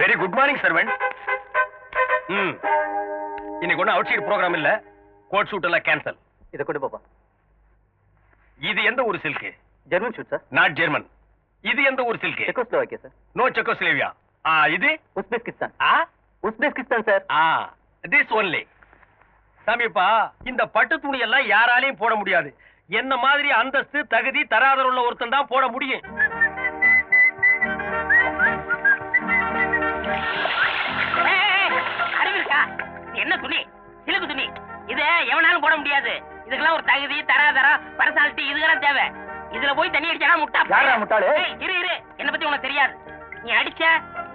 Very good morning servant. இன்னைக்கு ஒன்னும் outside programme இல்ல. கோட் ஷூட் எல்லாம் கேன்சல். இத கொண்டு போப்பா. இது எந்த ஊர் silk? German suit sir. Not German. இது எந்த ஊர் silk? Czechoslovakia sir. No Czechoslovakia. இது Uzbekistan. Uzbekistan sir. This only. சாமிப்பா, இந்த பட்டு துணி எல்லாம் யாராலையும் போட முடியாது. என்ன மாதிரி அந்தஸ்து தகுதி தராதர உள்ள ஒருத்தன் தான் போட முடியும். என்ன துணி? சிலுக்கு துணி. இது எவனாலும் போட முடியாது. இதுக்கெல்லாம் ஒரு தகுதி தராதரம் பர்சனாலிட்டி இதுக்கெல்லாம் தேவை. இதுல போய் தண்ணி அடிச்சா முட்டா. யாரா முட்டாளு? இரு என்ன பத்தி உனக்கு தெரியாது. நீ அடிச்ச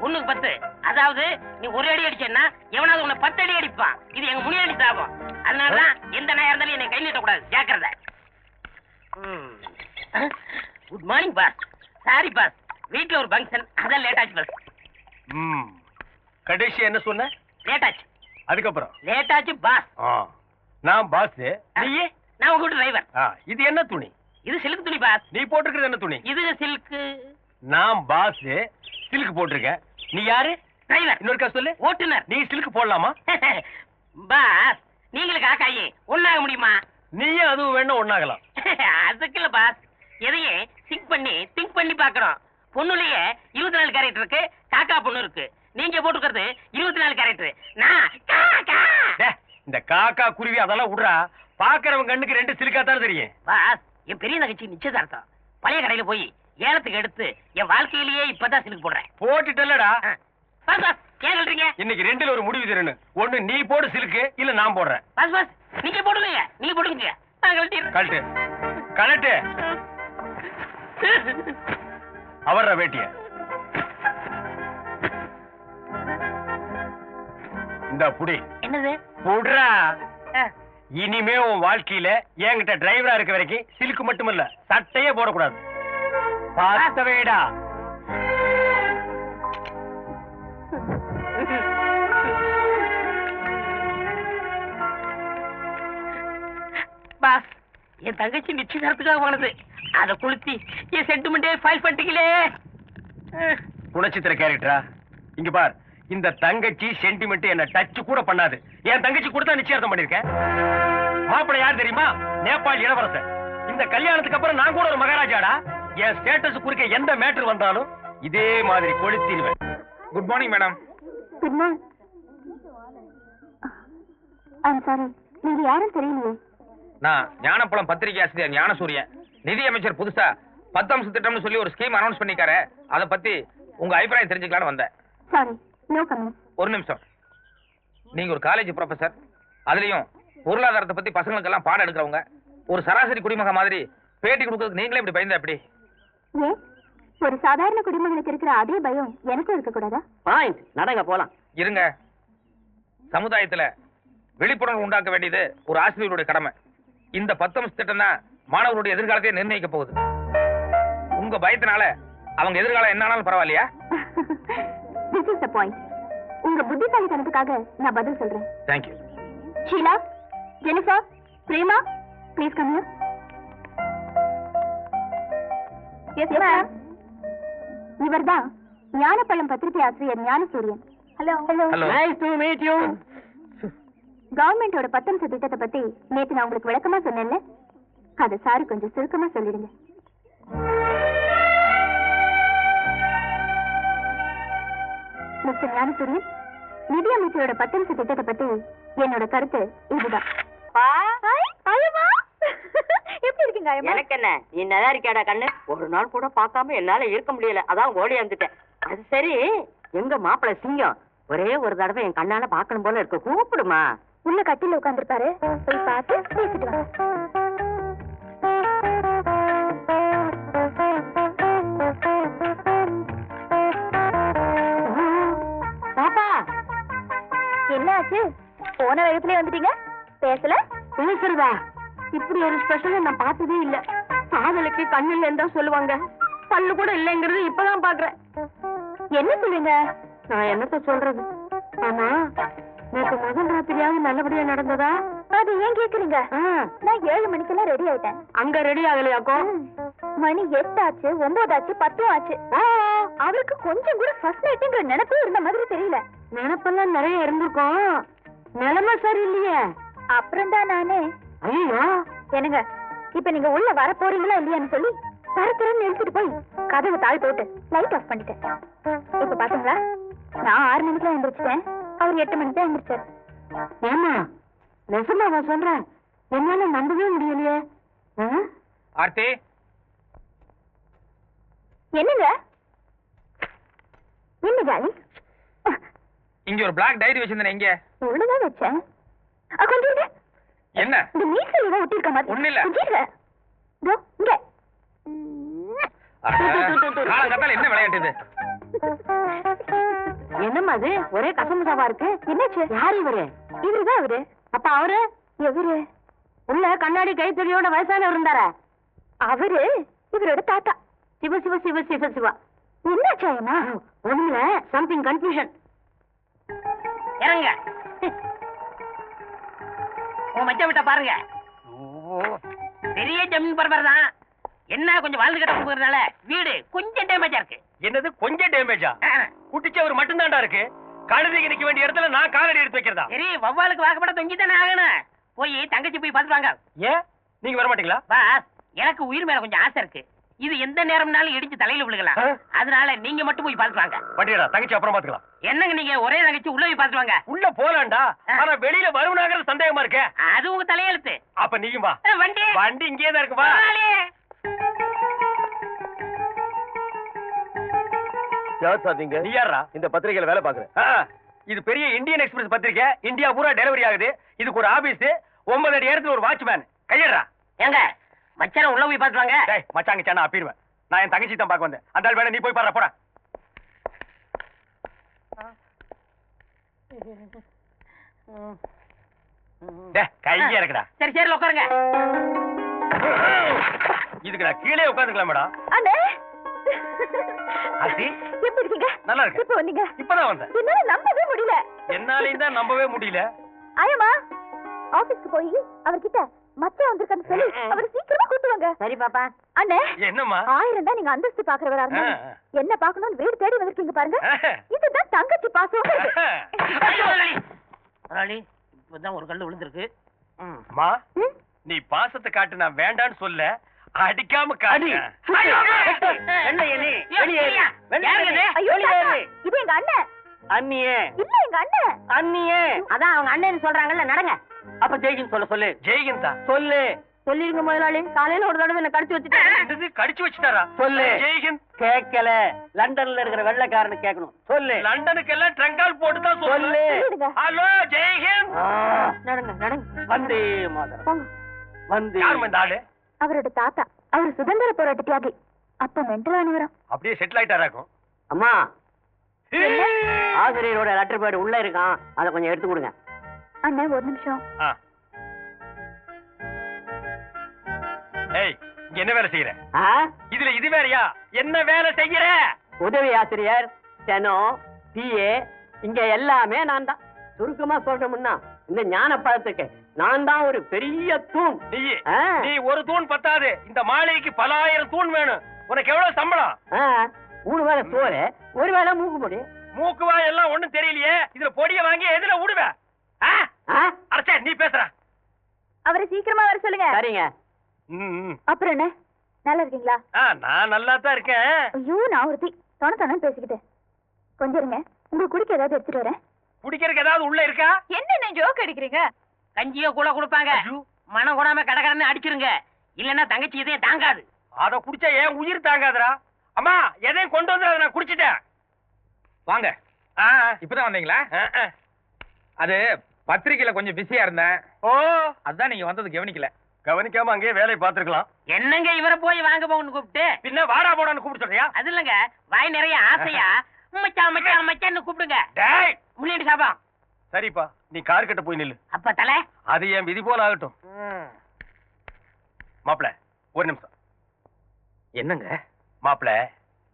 1க்கு 10. அதாவது நீ ஒரு அடி அடிச்சேன்னா எவனாவது உன்னை 10 அடி அடிப்பான். இது எங்க முனியாண்டி சாபம். அதனாலதான் எந்த நாயா இருந்தாலும் என்னை கை நீட்டக்கூடாது. ஜாக்கிரதை. Good morning boss. Sorry boss, வீட்டுல ஒரு ஃபங்க்ஷன், அதான் லேட் ஆச்சு பாஸ். கடைசி என்ன சொன்ன? லேட் ஆச்சு. அதுக்கப்புறம் லேட் ஆச்சு பாஸ். நான் பாஸ். நீயே? நான் உங்க வீட்டு டிரைவர். இது என்ன துணி? இது சில்க் துணி பாஸ். நீ போட்டிருக்கிறது என்ன துணி? இது சில்க். நான் பாஸ், சில்க் போட்டிருக்க. நீ யாரு? டிரைவர். இன்னொருக்கா சொல்லு. ஓட்டுநர். நீ சில்க் போடலாமா? பாஸ், நீங்களுக்கு காக்காயி ஒண்ணாக முடியுமா? நீயும் அதுவும் வேணும் ஒண்ணாகலாம். அதுக்கு இல்ல பாஸ், எதையே திங்க் பண்ணி பாக்குறோம். பொண்ணுலயே 24 கேரக்டர் இருக்கு, காக்கா பொண்ணு இருக்கு. நீங்க போட்டுக்கிறது 24 கேரக்டர். நான் காக்கா. இந்த காக்கா குருவி அதெல்லாம் விடுறா. பாக்குறவங்க கண்ணுக்கு 2 சில்கா தான் தெரியும். பாஸ், என் பெரிய நகைச்சி நிச்சயதார்த்தம். பழைய கடையில போய் ஏலத்துக்கு எடுத்து என் வாழ்க்கையிலேயே இப்பதான் சிலுக்கு போடுறேன். போட்டுட்டல்லடா. பாஸ் பாஸ், ஏன் சொல்றீங்க? இன்னைக்கு 2ல ஒரு முடிவு தரணும். ஒண்ணு நீ போடு சிலுக்கு, இல்ல நான் போடுறேன். பாஸ் பாஸ், நீங்க போடுங்க. நீங்க போடுங்க. நான் கழட்டு கழட்டு. அவர்ற வேட்டிய இந்த புடி. என்னது? புடுறா. இனிமே உன் வாழ்க்கையில என்கிட்ட டிரைவரா இருக்க வரைக்கும் சிலுக்கு மட்டுமல்ல, சட்டையே போடக்கூடாது. பார்த்தவேடா. பாஸ், என் தங்கச்சி நிச்சயதார்த்தத்துக்காக போனது. அதை கொளுத்தி என் சென்டிமெண்டே ஃபைல் பண்ணிட்டீங்களே. குணச்சித்திர கேரக்டரா? இங்க பார், இந்த தங்கச்சி சென்டிமெண்ட் என்ன டச் கூட பண்ணாது. என் தங்கச்சி கூட தான் நிச்சயார்த்தம் பண்ணிருக்கேன். மாப்பிள்ளை யார் தெரியுமா? நேபாள் இளவரசர். இந்த கல்யாணத்துக்கு அப்புறம் நான் கூட ஒரு மகாராஜாடா. என் ஸ்டேட்டஸ் குறிக்க எந்த மேட்டர் வந்தாலும் இதே மாதிரி கொளுத்திடுவேன். Good morning madam. Good morning. Sorry, நீங்க யாரும் தெரியலையே. நான் ஞானப்பழம் பத்திரிகை ஆசிரியர் ஞானசூரியன். நிதி அமைச்சர் புதுசா 10 அம்ச திட்டம்னு சொல்லி ஒரு ஸ்கீம் அனௌன்ஸ் பண்ணிருக்காரு. அதை பத்தி உங்க அபிப்பிராயம் தெரிஞ்சுக்கலான்னு வந்தேன். Sorry, no comment. ஒரு நிமிஷம். நீங்க ஒரு காலேஜ் ப்ரொஃபசர், அதுலயும் பொருளாதாரத்தை பத்தி பசங்களுக்கு எல்லாம் பாடம் எடுக்கிறவங்க, ஒரு சராசரி குடிமக மாதிரி பேட்டி கொடுக்கறதுக்கு நீங்களே இப்படி பயந்தா எப்படி? ஏன், ஒரு சாதாரண குடிமகனுக்கு இருக்கிற அதே பயம் எனக்கும் இருக்க கூடாதா? பாயிண்ட். நடங்க போலாம். இருங்க. சமுதாயத்துல விழிப்புணர்வு உண்டாக்க வேண்டியது ஒரு ஆசிரியருடைய கடமை. இந்த 10 அம்ச திட்டம் தான் மாணவர்களுடைய எதிர்காலத்தை நிர்ணயிக்க போகுது. உங்க பயத்தினால அவங்க எதிர்காலம் என்ன ஆனாலும் பரவாயில்லையா? This is the point. உங்க புத்திசாலித்தனத்துக்காக நான் பதில் சொல்றேன். Thank you. Sheela, Jennifer, Prema, please come here. Yes ma'am. இவர்தான் ஞானப்பழம் பத்திரிகை ஆசிரியர் Gnanasuriyan. Hello. Hello. Nice to meet you. கவர்மெண்டோட 10 அம்ச திட்டத்தை பத்தி நேத்து நான் உங்களுக்கு விளக்கமா சொன்னேன்ல, அதை சாரி கொஞ்சம் சுருக்கமா சொல்லிடுங்க. மிஸ்டர் ஞானசூரியன், நிதி அமைச்சரோட 10 அம்ச திட்டத்தை பத்தி என்னோட கருத்து இதுதான். எப்படி இருக்கீங்க? எனக்கு என்ன, நீ நல்லா இருக்கியாடா கண்ணு? ஒரு நாள் கூட பார்க்காம என்னால இருக்க முடியல, அதான் ஓடி வந்துட்டேன். அது சரி, எங்க மாப்பிள்ளை சிங்கம் ஒரே ஒரு தடவை என் கண்ணால பாக்கணும் போல இருக்கு, கூப்பிடுமா. உள்ள கட்டில உட்கார்ந்துருப்பாரு, போய் பார்த்து பேசிட்டு வாங்க. பாப்பா, என்ன ஆச்சு? போன வேகத்திலே வந்துட்டீங்க, பேசல? பேசுறதா? இப்படி ஒரு ஸ்பெஷல் நான் பார்த்ததே இல்ல. காதலுக்கு கண்ணு இல்லைன்னு தான் சொல்லுவாங்க, பல்லு கூட இல்லைங்கிறது இப்பதான் பாக்குறேன். என்ன சொல்றீங்க? நான் என்னத்த சொல்றது? ஆமா, நேற்று முதல் ராத்திரியாவது நல்லபடியா நடந்ததா? அது ஏன் கேக்குறீங்க? நான் 7 மணிக்கெல்லாம் ரெடி ஆயிட்டேன். அங்க ரெடி ஆகலையாக்கோ? மணி 8 ஆச்சு, 9 ஆச்சு, 10 ஆச்சு. அவருக்கு கொஞ்சம் கூட ஃபர்ஸ்ட் நைட்ங்கிற நினைப்பே இருந்த மாதிரி தெரியல. நினைப்பெல்லாம் நிறைய இருந்திருக்கும், நிலைமை சரியில்லையே. அப்புறம் தான் நானே, ஐயோ என்னங்க இப்ப நீங்க உள்ள வர போறீங்களா இல்லையான்னு சொல்லி தரத்தரன்னு எடுத்துட்டு போய் கதவை தாழ் போட்டு லைட் ஆஃப் பண்ணிட்டேன். இப்ப பாத்தீங்களா, நான் 6 மணிக்கு எழுந்திரிச்சிட்டேன், அவர் 8 மணிக்கு தான் எழுந்திரிச்சாரு. ஏமா நெசமாவா சொல்றேன்? என்னால நம்பவே முடியலையே. ஆர்த்தி, என்னங்க என்ன ஜாலி? இங்க ஒரு பிளாக் டைரி வச்சிருந்தேன். எங்க? உள்ளதான் வச்சேன். கொஞ்சம் இருங்க. என்ன? இந்த மீசையில தான் ஒட்டிருக்க மாதிரி. ஒண்ணும் இல்ல. கொஞ்சம் இருங்க. இதோ, இங்க. காலங்கத்தால என்ன விளையாட்டு இது? என்னம்மா அது ஒரே கசமுசாவா இருக்கு? என்னாச்சு? யாரு இவரு? இவருதான் அவரு. அப்ப அவரு எவரு? உள்ள கண்ணாடி கைத்தறியோட வயசானவர் இருந்தாரா? அவரு இவரோட தாத்தா. சிவ சிவ சிவ சிவ சிவா. என்னாச்சாயமா? ஒண்ணுல சம்திங் கன்ஃபியூஷன். இறங்க. உன் மச்ச விட்ட பாருங்க. பெரிய ஜமீன் பரபர் தான். என்ன கொஞ்சம் வாழ்ந்து கட்ட கொடுக்கறதுனால வீடு கொஞ்சம் டேமேஜா இருக்கு. என்னது கொஞ்சம் டேமேஜா? குட்டிச்சவர் மட்டும்தான்டா இருக்கு. கழுதைக்கு நிக்க வேண்டிய இடத்துல நான் காலடி எடுத்து வைக்கிறதா? சரி, வவ்வாலுக்கு வாக்கப்பட தொங்கி தானே ஆகணும். போய் தங்கச்சி போய் பார்த்துட்டு வாங்க. ஏன் நீங்க வர மாட்டீங்களா? பாஸ், எனக்கு உயிர் மேல கொஞ்சம் ஆசை இருக்கு. இது எந்த நேரம்னாலும் இடிச்சு தலையில விழுகலாம். அதனால நீங்க மட்டும் போய் பார்த்துட்டு வாங்க. வண்டியடா, தங்கச்சி அப்புறம் பாத்துக்கலாம். என்னங்க நீங்க ஒரே தங்கச்சி உள்ள போய் பார்த்துட்டு வாங்க. உள்ள போலாம்டா, ஆனா வெளியில வருவனாங்கிறது சந்தேகமா இருக்கே. அது உங்க தலையெழுத்து. அப்ப நீயும் வா. வண்டி வண்டி இங்கே தான் இருக்கு, வா. யார் சார் நீங்க? நீ யாரா? இந்த பத்திரிகையில வேலை பாக்குறேன். இது பெரிய இந்தியன் எக்ஸ்பிரஸ் பத்திரிக்கை. இந்தியா பூரா டெலிவரி ஆகுது. இதுக்கு ஒரு ஆபீஸ், 9 அடி இடத்துல ஒரு வாட்ச்மேன். கையறா. ஏங்க மச்சான உள்ள போய் பார்த்துட்டு வாங்க. டேய் மச்சாங்க சேனா அப்பிடுவேன். நான் என் தங்கச்சி தான் பார்க்க வந்தேன். அந்த ஆள் வேணா நீ போய் பாரு, போடா. டேய் கையே இருக்குடா. சரி சரி உட்காருங்க. இதுக்கு நான் கீழே உட்கார்ந்துக்கலாம் மேடம். அண்ணே, ஆர்த்தி, எப்படி இருக்கீங்க? நல்லா இருக்கு. இப்ப வந்தீங்க? இப்பதான் வந்தேன். என்னால நம்பவே முடியல. என்னாலையும் தான் நம்பவே முடியல. ஆயமா ஆபீஸ்க்கு போய் அவர்கிட்ட மச்சான் வந்திருக்கான்னு சொல்லி அவர் சீக்கிரமா கூட்டு வாங்க. சரி பாப்பா. அண்ணே, என்னம்மா? 1000 தான் நீங்க அந்தஸ்து பாக்குறவரா இருந்தா என்ன பாக்கணும்னு வீடு தேடி வந்திருக்கீங்க பாருங்க. இதுதான் தங்கச்சி பாசம். முதலாளி, இப்பதான் ஒரு கல்லு விழுந்திருக்கு. அம்மா, நீ பாசத்தை காட்டு, நான் வேண்டான்னு சொல்ல, அடிக்காம காடி. ஐயோ, இது எங்க அண்ணன். அண்ணியே, இல்ல எங்க அண்ணன். அண்ணியே. அதான் அவங்க அண்ணன் சொல்றாங்கல்ல, நடங்க. அப்ப ஜெய்கின் சொல்ல சொல்லு. ஜெய்கிந்தா சொல்லு. சொல்லிருங்க முதலாளி, காலையில ஒரு தடவை என்ன கடிச்சு வச்சுட்டேன். இது கடிச்சு வச்சுட்டாரா? சொல்லு. ஜெய்ஹிந்த். கேட்கல. லண்டன்ல இருக்கிற வெள்ளைக்காரனு கேட்கணும். சொல்லு. லண்டனுக்கு எல்லாம் ட்ரங்கால் போட்டு தான் சொல்லு. சொல்லிடுங்க. ஹலோ ஜெய்ஹிந்த். நடங்க நடங்க. வந்தே மாதரம். போங்க. வந்தே. யாருமா இந்த ஆளு? அவரோட தாத்தா. அவர் சுதந்திர போராட்ட தியாகி. அப்ப மென்டல் ஆனவரம். அப்படியே செட்டில் ஆயிட்டாராக்கும். அம்மா, ஆசிரியரோட லெட்டர் பேட் உள்ள இருக்கான், அதை கொஞ்சம் எடுத்து கொடுங்க. அண்ணன் ஒரு நிமிஷம். ஏய், இங்க என்ன வேலை செய்யற? ஆ? இதுல இது வேறயா? என்ன வேலை செய்யற? உதவி ஆசிரியர், ஸ்டெனோ, பிஏ, இங்க எல்லாமே நான் தான். சுருக்கமா சொல்லணும்னா இந்த ஞான பழத்துக்கு நான் தான் ஒரு பெரிய தூண். நீ ஒரு தூண் பத்தாது, இந்த மாளிகைக்கு பல ஆயிரம் தூண் வேணும். உனக்கு எவ்வளவு சம்பளம்? 3 வேளை சோறு, 1 வேளை மூக்கு பொடி. மூக்குவா எல்லாம் ஒண்ணும் தெரியலையே. இதுல பொடிய வாங்கி எதுல விடுவ? அரசே, நீ பேசுற. அவரை சீக்கிரமா வர சொல்லுங்க. சரிங்க. அப்புறம் என்ன, நல்லா இருக்கீங்களா? நான் நல்லா தான் இருக்கேன். ஐயோ, நான் ஒருத்தி தொண பேசிக்கிட்டேன். கொஞ்சம் இருங்க, உங்களுக்கு குடிக்க ஏதாவது எடுத்துட்டு வரேன். குடிக்கிறதுக்கு ஏதாவது உள்ள இருக்கா? என்ன ஜோக் அடிக்கிறீங்க? கஞ்சியோ கூட கொடுப்பாங்க. மனம் கூடாம கடகடன்னு அடிச்சிருங்க, இல்லன்னா தங்கச்சி எதையும் தாங்காது. அத குடிச்சா ஏன் உயிர் தாங்காதுடா. அம்மா, எதையும் கொண்டு வந்து நான் குடிச்சிட்டேன். வாங்க. இப்பதான் வந்தீங்களா? அது பத்திரிக்கையில கொஞ்சம் பிஸியா இருந்தேன். ஓ, அதான் நீங்க வந்தது கவனிக்கல. கவனிக்காம அங்கேயே வேலையை பார்த்திருக்கலாம். என்னங்க இவரை போய் வாங்க போகணும்னு கூப்பிட்டு? பின்ன வாடா போடான்னு கூப்பிட்டு சொல்றியா? அது இல்லங்க, வாய் நிறைய ஆசையா மச்சான் மச்சான் மச்சான்னு கூப்பிடுங்க. டேய், முன்னாடி சாபம். சரிப்பா, நீ கார் கிட்ட போய் நில்லு. அப்ப தலை, அது என் விதி போல ஆகட்டும். மாப்பிள, ஒரு நிமிஷம். என்னங்க மாப்பிள,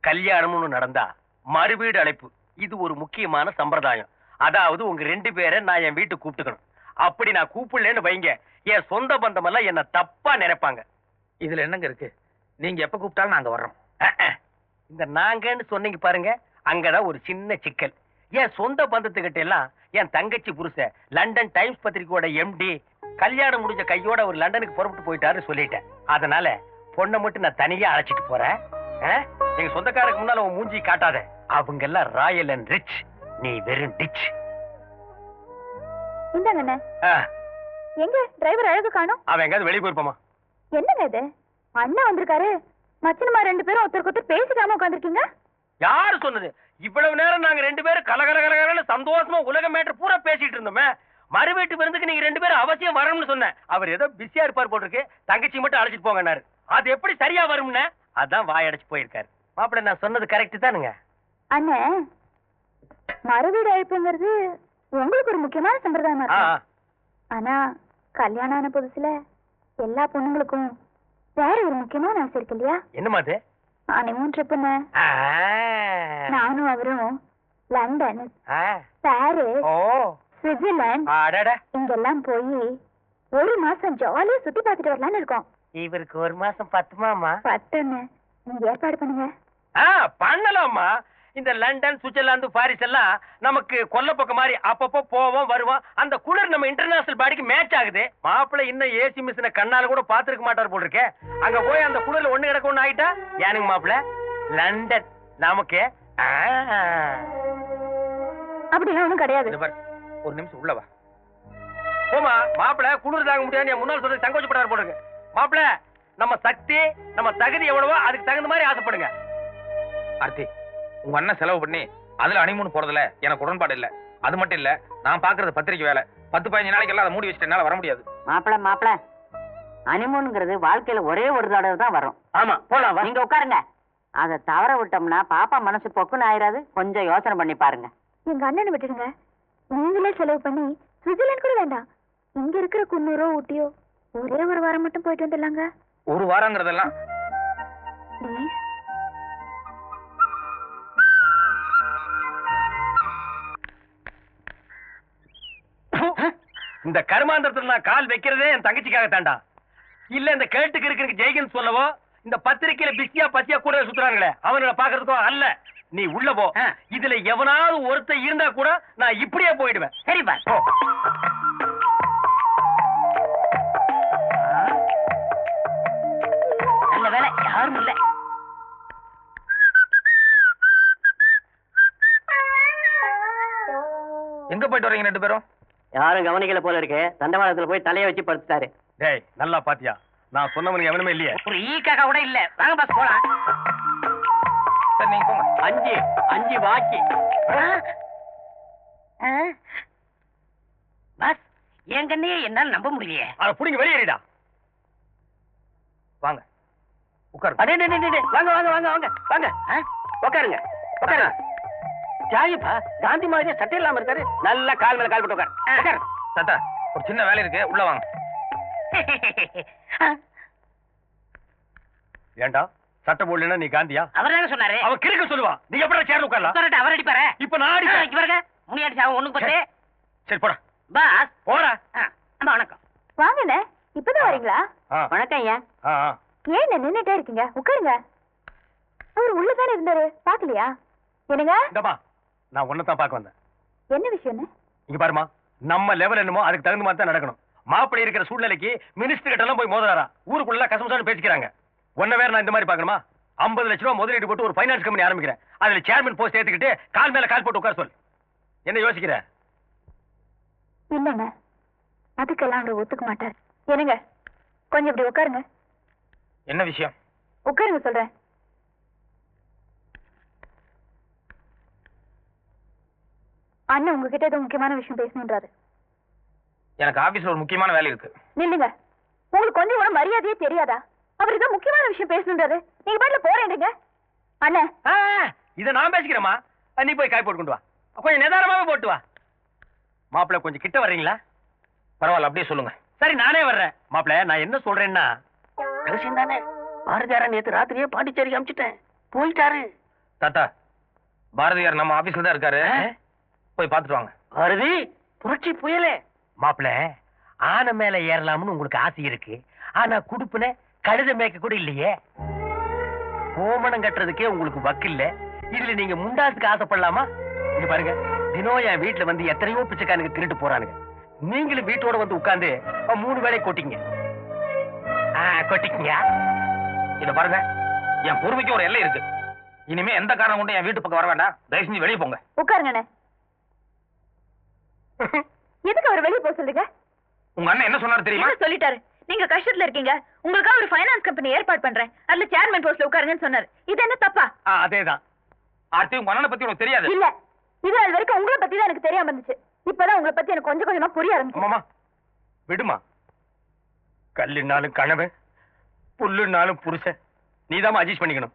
கல்யாணம்னு நடந்தா மறுவீடு அழைப்பு, இது ஒரு முக்கியமான சம்பிரதாயம். அதாவது உங்க 2 பேரை நான் என் வீட்டுக்கு கூப்பிட்டுக்கணும். அப்படி நான் கூப்பிடலன்னு வைங்க, என் சொந்த பந்தம் எல்லாம் என்ன தப்பா நினைப்பாங்க. இதுல என்னங்க இருக்கு? நீங்க எப்ப கூப்பிட்டாலும் நாங்க வர்றோம். இந்த நாங்கன்னு சொன்னீங்க பாருங்க, அங்கதான் ஒரு சின்ன சிக்கல். என் சொந்த பந்தத்துக்கிட்ட எல்லாம் என் தங்கச்சி புருஷன் லண்டன் டைம்ஸ் பத்திரிக்கையோட எம்டி கல்யாணம் முடிஞ்ச கையோட ஒரு லண்டனுக்கு புறப்பட்டு போயிட்டாருன்னு சொல்லிட்டேன். அதனால பொண்ணை மட்டும் நான் தனியா அழைச்சிட்டு போறேன். எங்க சொந்தக்காரருக்கு முன்னால உன் மூஞ்சி காட்டாத. அவங்க எல்லாம் ராயல் அண்ட் ரிச், நீ வெறும் டிச். இந்தாங்க எங்க டிரைவர் அழகு காணோம்? அவன் எங்காவது வெளியே போயிருப்பாமா? என்னங்க இது, அண்ணன் வந்திருக்காரு, மச்சனமா 2 பேரும் ஒருத்தருக்கு ஒருத்தர் பேசிக்காம உட்காந்துருக்கீங்க. யாரு சொன்னது? இவ்வளவு நேரம் நாங்க 2 பேரும் கலகலகலன்னு சந்தோஷமா உலக மேட்டர் பூரா பேசிட்டு இருந்தோமே. மறு வீட்டு விருந்துக்கு நீங்க 2 பேரும் அவசியம் வரணும்னு சொன்னேன். அவர் ஏதோ பிஸியா இருப்பார் போட்டிருக்கு, தங்கச்சி மட்டும் அழைச்சிட்டு போங்கன்னாரு. அது எப்படி சரியா வரும்னு அதான் வாயடைச்சு போயிருக்காரு. மாப்பிள்ள நான் சொன்னது கரெக்ட் தானுங்க? அண்ணே, மறுவீடு அழைப்புங்கிறது உங்களுக்கு ஒரு முக்கியமான சம்பிரதாயமா இருக்கு. ஆனா கல்யாணம் ஆன புதுசுல எல்லா பொண்ணுங்களுக்கும் வேற ஒரு முக்கியமான ஆசை இருக்கு இல்லையா? என்னமா அது? ஹனிமூன் ட்ரிப்புன்னு. நானும் அவரும் லண்டன், பாரிஸ், சுவிட்சர்லாந்து இங்கெல்லாம் போய் 1 மாசம் ஜாலியா சுத்தி பார்த்துட்டு வரலான்னு இருக்கோம். இவருக்கு 1 மாசம் பத்துமாமா? 10ன்னு நீங்க ஏற்பாடு பண்ணுங்க. பண்ணலாமா? இந்த லண்டன், சுவிட்சர்லாந்து, பாரிஸ் எல்லாம் நமக்கு கொல்ல பக்கம் மாதிரி அப்பப்போ போவோம் வருவோம். அந்த குளிர் நம்ம இன்டர்நேஷனல் பாடிக்கு மேட்ச் ஆகுது. மாப்பிள்ள இன்னும் ஏசி மிஷினை கண்ணால கூட பாத்துருக்க மாட்டார் போல் இருக்கே. அங்க போய் அந்த குளிர்ல ஒண்ணு கிடக்க ஒண்ணு ஆயிட்டா ஏனுங்க மாப்பிள்ள? லண்டன் நமக்கு அப்படிலாம் ஒண்ணும் கிடையாது. ஒரு நிமிஷம் உள்ளவா. போமா மாப்பிள்ள, குளிர் தாங்க முடியாது முன்னாள் சொல்றது சங்கோச்சப்படாரு போல் இருக்கு. மாப்பிள்ள, நம்ம சக்தி நம்ம தகுதி எவ்வளவோ அதுக்கு தகுந்த மாதிரி ஆசைப்படுங்க. ஆர்த்தி, உங்க அண்ணன் செலவு பண்ணி அதுல ஹனிமூன் போறதுல எனக்கு உடன்பாடு இல்ல. அது மட்டும் இல்ல, நான் பாக்குறது பத்திரிக்கை வேலை. 10-15 நாளைக்கு எல்லாம் அதை மூடி வச்சுட்டு என்னால வர முடியாது. மாப்பிள்ள ஹனிமூனுங்கிறது வாழ்க்கையில ஒரே ஒரு தடவை தான் வரும். ஆமா, போலாம். நீங்க உட்காருங்க. அதை தவற விட்டோம்னா பாப்பா மனசு பொக்குன்னு ஆயிராது. கொஞ்சம் யோசனை பண்ணி பாருங்க. எங்க அண்ணனை விட்டுடுங்க. நீங்களே செலவு பண்ணி சுவிட்சர்லாந்து கூட வேண்டாம், இங்க இருக்கிற குன்னூரோ ஊட்டியோ ஒரே ஒரு வாரம் மட்டும் போயிட்டு வந்துடலாங்க. ஒரு வாரங்கிறதெல்லாம் ப்ளீஸ். இந்த கருமாந்திரத்துல நான் கால் வைக்கிறதே என் தங்கச்சிக்காக தாண்டா. இல்ல இந்த கேட்டுக்கு இருக்கு ஜெய்கன் சொல்லவோ இந்த பத்திரிக்கையில பிஸியா பசியா கூட சுத்துறாங்களே அவங்கள பாக்குறதுக்கோ அல்ல. நீ உள்ள போ. இதுல எவனாவது ஒருத்தர் இருந்தா கூட நான் இப்படியே போயிடுவேன். சரிப்பா. நல்ல வேலை யாரும் இல்ல. எங்க போயிட்டு வரீங்க 2 பேரும்? யாரும் கவனிக்கல போல இருக்கு. தண்டவாளத்துல போய் தலைய வச்சு படுத்துட்டாரு. டேய், நல்லா பாத்தியா? நான் சொன்னவனுக்கு எவனுமே இல்லையே. ஒரு ஈக்காக்கா கூட இல்ல. வாங்க பாஸ் போலாம். சரி நீங்க போங்க. 5 பாக்கி. பாஸ், என் கண்ணையே என்னால நம்ப முடியலையே. அத புடிங்க வெளியேறிடா. வாங்க உட்காரு. அடே வாங்க வாங்க வாங்க வாங்க வாங்க. உட்காருங்க உட்காருங்க. ஜாயிப்பா காந்தி மாதிரியே சட்டை இல்லாம இருக்காரு. நல்லா கால் மேல கால் போட்டு உட்காரு. தாத்தா, ஒரு சின்ன வேலை இருக்கு, உள்ள வாங்க. ஏண்டா சட்டை போடலன்னா நீ காந்தியா? அவர் தானே சொன்னாரு. அவன் கிறுக்க சொல்லுவா. நீ எப்படி சேர்ந்து உட்காரலாம்? உட்காரட்ட அவர் அடிப்பாரு. இப்ப நான் அடிப்பேன். இவருங்க முனி அடிச்சு அவன் 1-10. சரி போடா. பாஸ் போடா. அம்மா வணக்கம். வாங்கண்ணே, இப்பதான் வரீங்களா? வணக்கம் ஐயா. ஏன் நின்னுட்டே இருக்கீங்க? உட்காருங்க. அவர் உள்ளதானே இருந்தாரு, பாக்கலையா? என்னங்க? இந்தமா நான் ஒன்னதான் பார்க்க வந்தேன். என்ன விஷயம்னு? இங்க பாருமா, நம்ம லெவல் என்னமோ அதுக்கு தகுந்த மாதிரி தான் நடக்கணும். மாப்பிள்ளை இருக்கிற சூழ்நிலைக்கு மினிஸ்டர் கிட்ட எல்லாம் போய் மோதுறாரா? ஊருக்குள்ள கசமசான்னு பேசிக்கிறாங்க. ஒன்ன வேற நான் இந்த மாதிரி பார்க்கணுமா? 50 லட்சம் ரூபாய் முதலீடு போட்டு ஒரு ஃபைனான்ஸ் கம்பெனி ஆரம்பிக்கிறேன். அதுல சேர்மன் போஸ்ட் ஏத்துக்கிட்டு கால் மேல கால் போட்டு உட்கார சொல். என்ன யோசிக்கிற? இல்லங்க, அதுக்கெல்லாம் அவர் ஒத்துக்க மாட்டார். என்னங்க, கொஞ்சம் இப்படி உட்காருங்க. என்ன விஷயம்? உட்காருங்க சொல்றேன். அண்ணன் உங்ககிட்ட ஏதோ முக்கியமான விஷயம் பேசணுன்றாரு. எனக்கு ஆபீஸ்ல ஒரு முக்கியமான வேலை இருக்கு. நில்லுங்க. உங்களுக்கு கொஞ்சம் கூட மரியாதையே தெரியாதா? அவர் ஏதோ முக்கியமான விஷயம் பேசணுன்றாரு, நீங்க பாட்டுல போறேன்றீங்க. அண்ணன், இத நான் பேசிக்கிறேமா. நீ போய் காய் போட்டு கொண்டு வா. கொஞ்சம் நிதானமாவே போட்டு வா. மாப்பிள்ளை கொஞ்சம் கிட்ட வர்றீங்களா? பரவாயில்ல, அப்படியே சொல்லுங்க. சரி நானே வர்றேன். மாப்பிள்ளை நான் என்ன சொல்றேன்னா, ரகசியம் தானே. பாரதியாரன் நேத்து ராத்திரியே பாண்டிச்சேரிக்கு அனுப்பிச்சிட்டேன், போயிட்டாரு. தாத்தா, பாரதியார் நம்ம ஆபீஸ்ல தான் இருக்காரு, போய் பார்த்துட்டு வாங்க. பாரதி புரட்சி புயலே. மாப்பிள்ளை ஆனை மேல ஏறலாம்னு உங்களுக்கு ஆசை இருக்கு, ஆனா குடுப்புன கழுத மேய்க்க கூட இல்லையே. கோமணம் கட்டுறதுக்கே உங்களுக்கு வக்கில்ல, இதுல நீங்க முண்டாசுக்கு ஆசைப்படலாமா? இங்க பாருங்க, தினம் என் வீட்டுல வந்து எத்தனையோ பிச்சைக்காரனுக்கு திருட்டு போறானுங்க. நீங்களும் வீட்டோட வந்து உட்கார்ந்து 3 வேளை கொட்டிங்க. கொட்டிக்கங்க. இத பாருங்க, என் பொறுமைக்கு ஒரு எல்லை இருக்கு. இனிமே எந்த காரணம் கொண்டு என் வீட்டு பக்கம் வர வேண்டாம். தயவு செஞ்சு வெளியே போங்க. உட்காருங்கண்ணே. எதுக்கு அவர் வெளியே போக சொல்லுங்க? உங்க அண்ணன் என்ன சொன்னாரு தெரியுமா? என்ன சொல்லிட்டாரு? நீங்க கஷ்டத்துல இருக்கீங்க, உங்களுக்காக ஒரு ஃபைனான்ஸ் கம்பெனி ஏற்பாடு பண்றேன், அதுல சேர்மன் போஸ்ட்ல உட்காருங்கன்னு சொன்னாரு. இது என்ன தப்பா? அதேதான். ஆர்த்தி, உங்க அண்ணனை பத்தி உனக்கு தெரியாது. இல்ல, இது அது வரைக்கும் உங்களை பத்தி தான் எனக்கு தெரியாம இருந்துச்சு. இப்பதான் உங்களை பத்தி எனக்கு கொஞ்சம் கொஞ்சமா புரிய ஆரம்பிச்சு. மாமா விடுமா. கல்லுனாலும் கணவன், புல்லுனாலும் புருஷன், நீதான் அட்ஜஸ்ட் பண்ணிக்கணும்.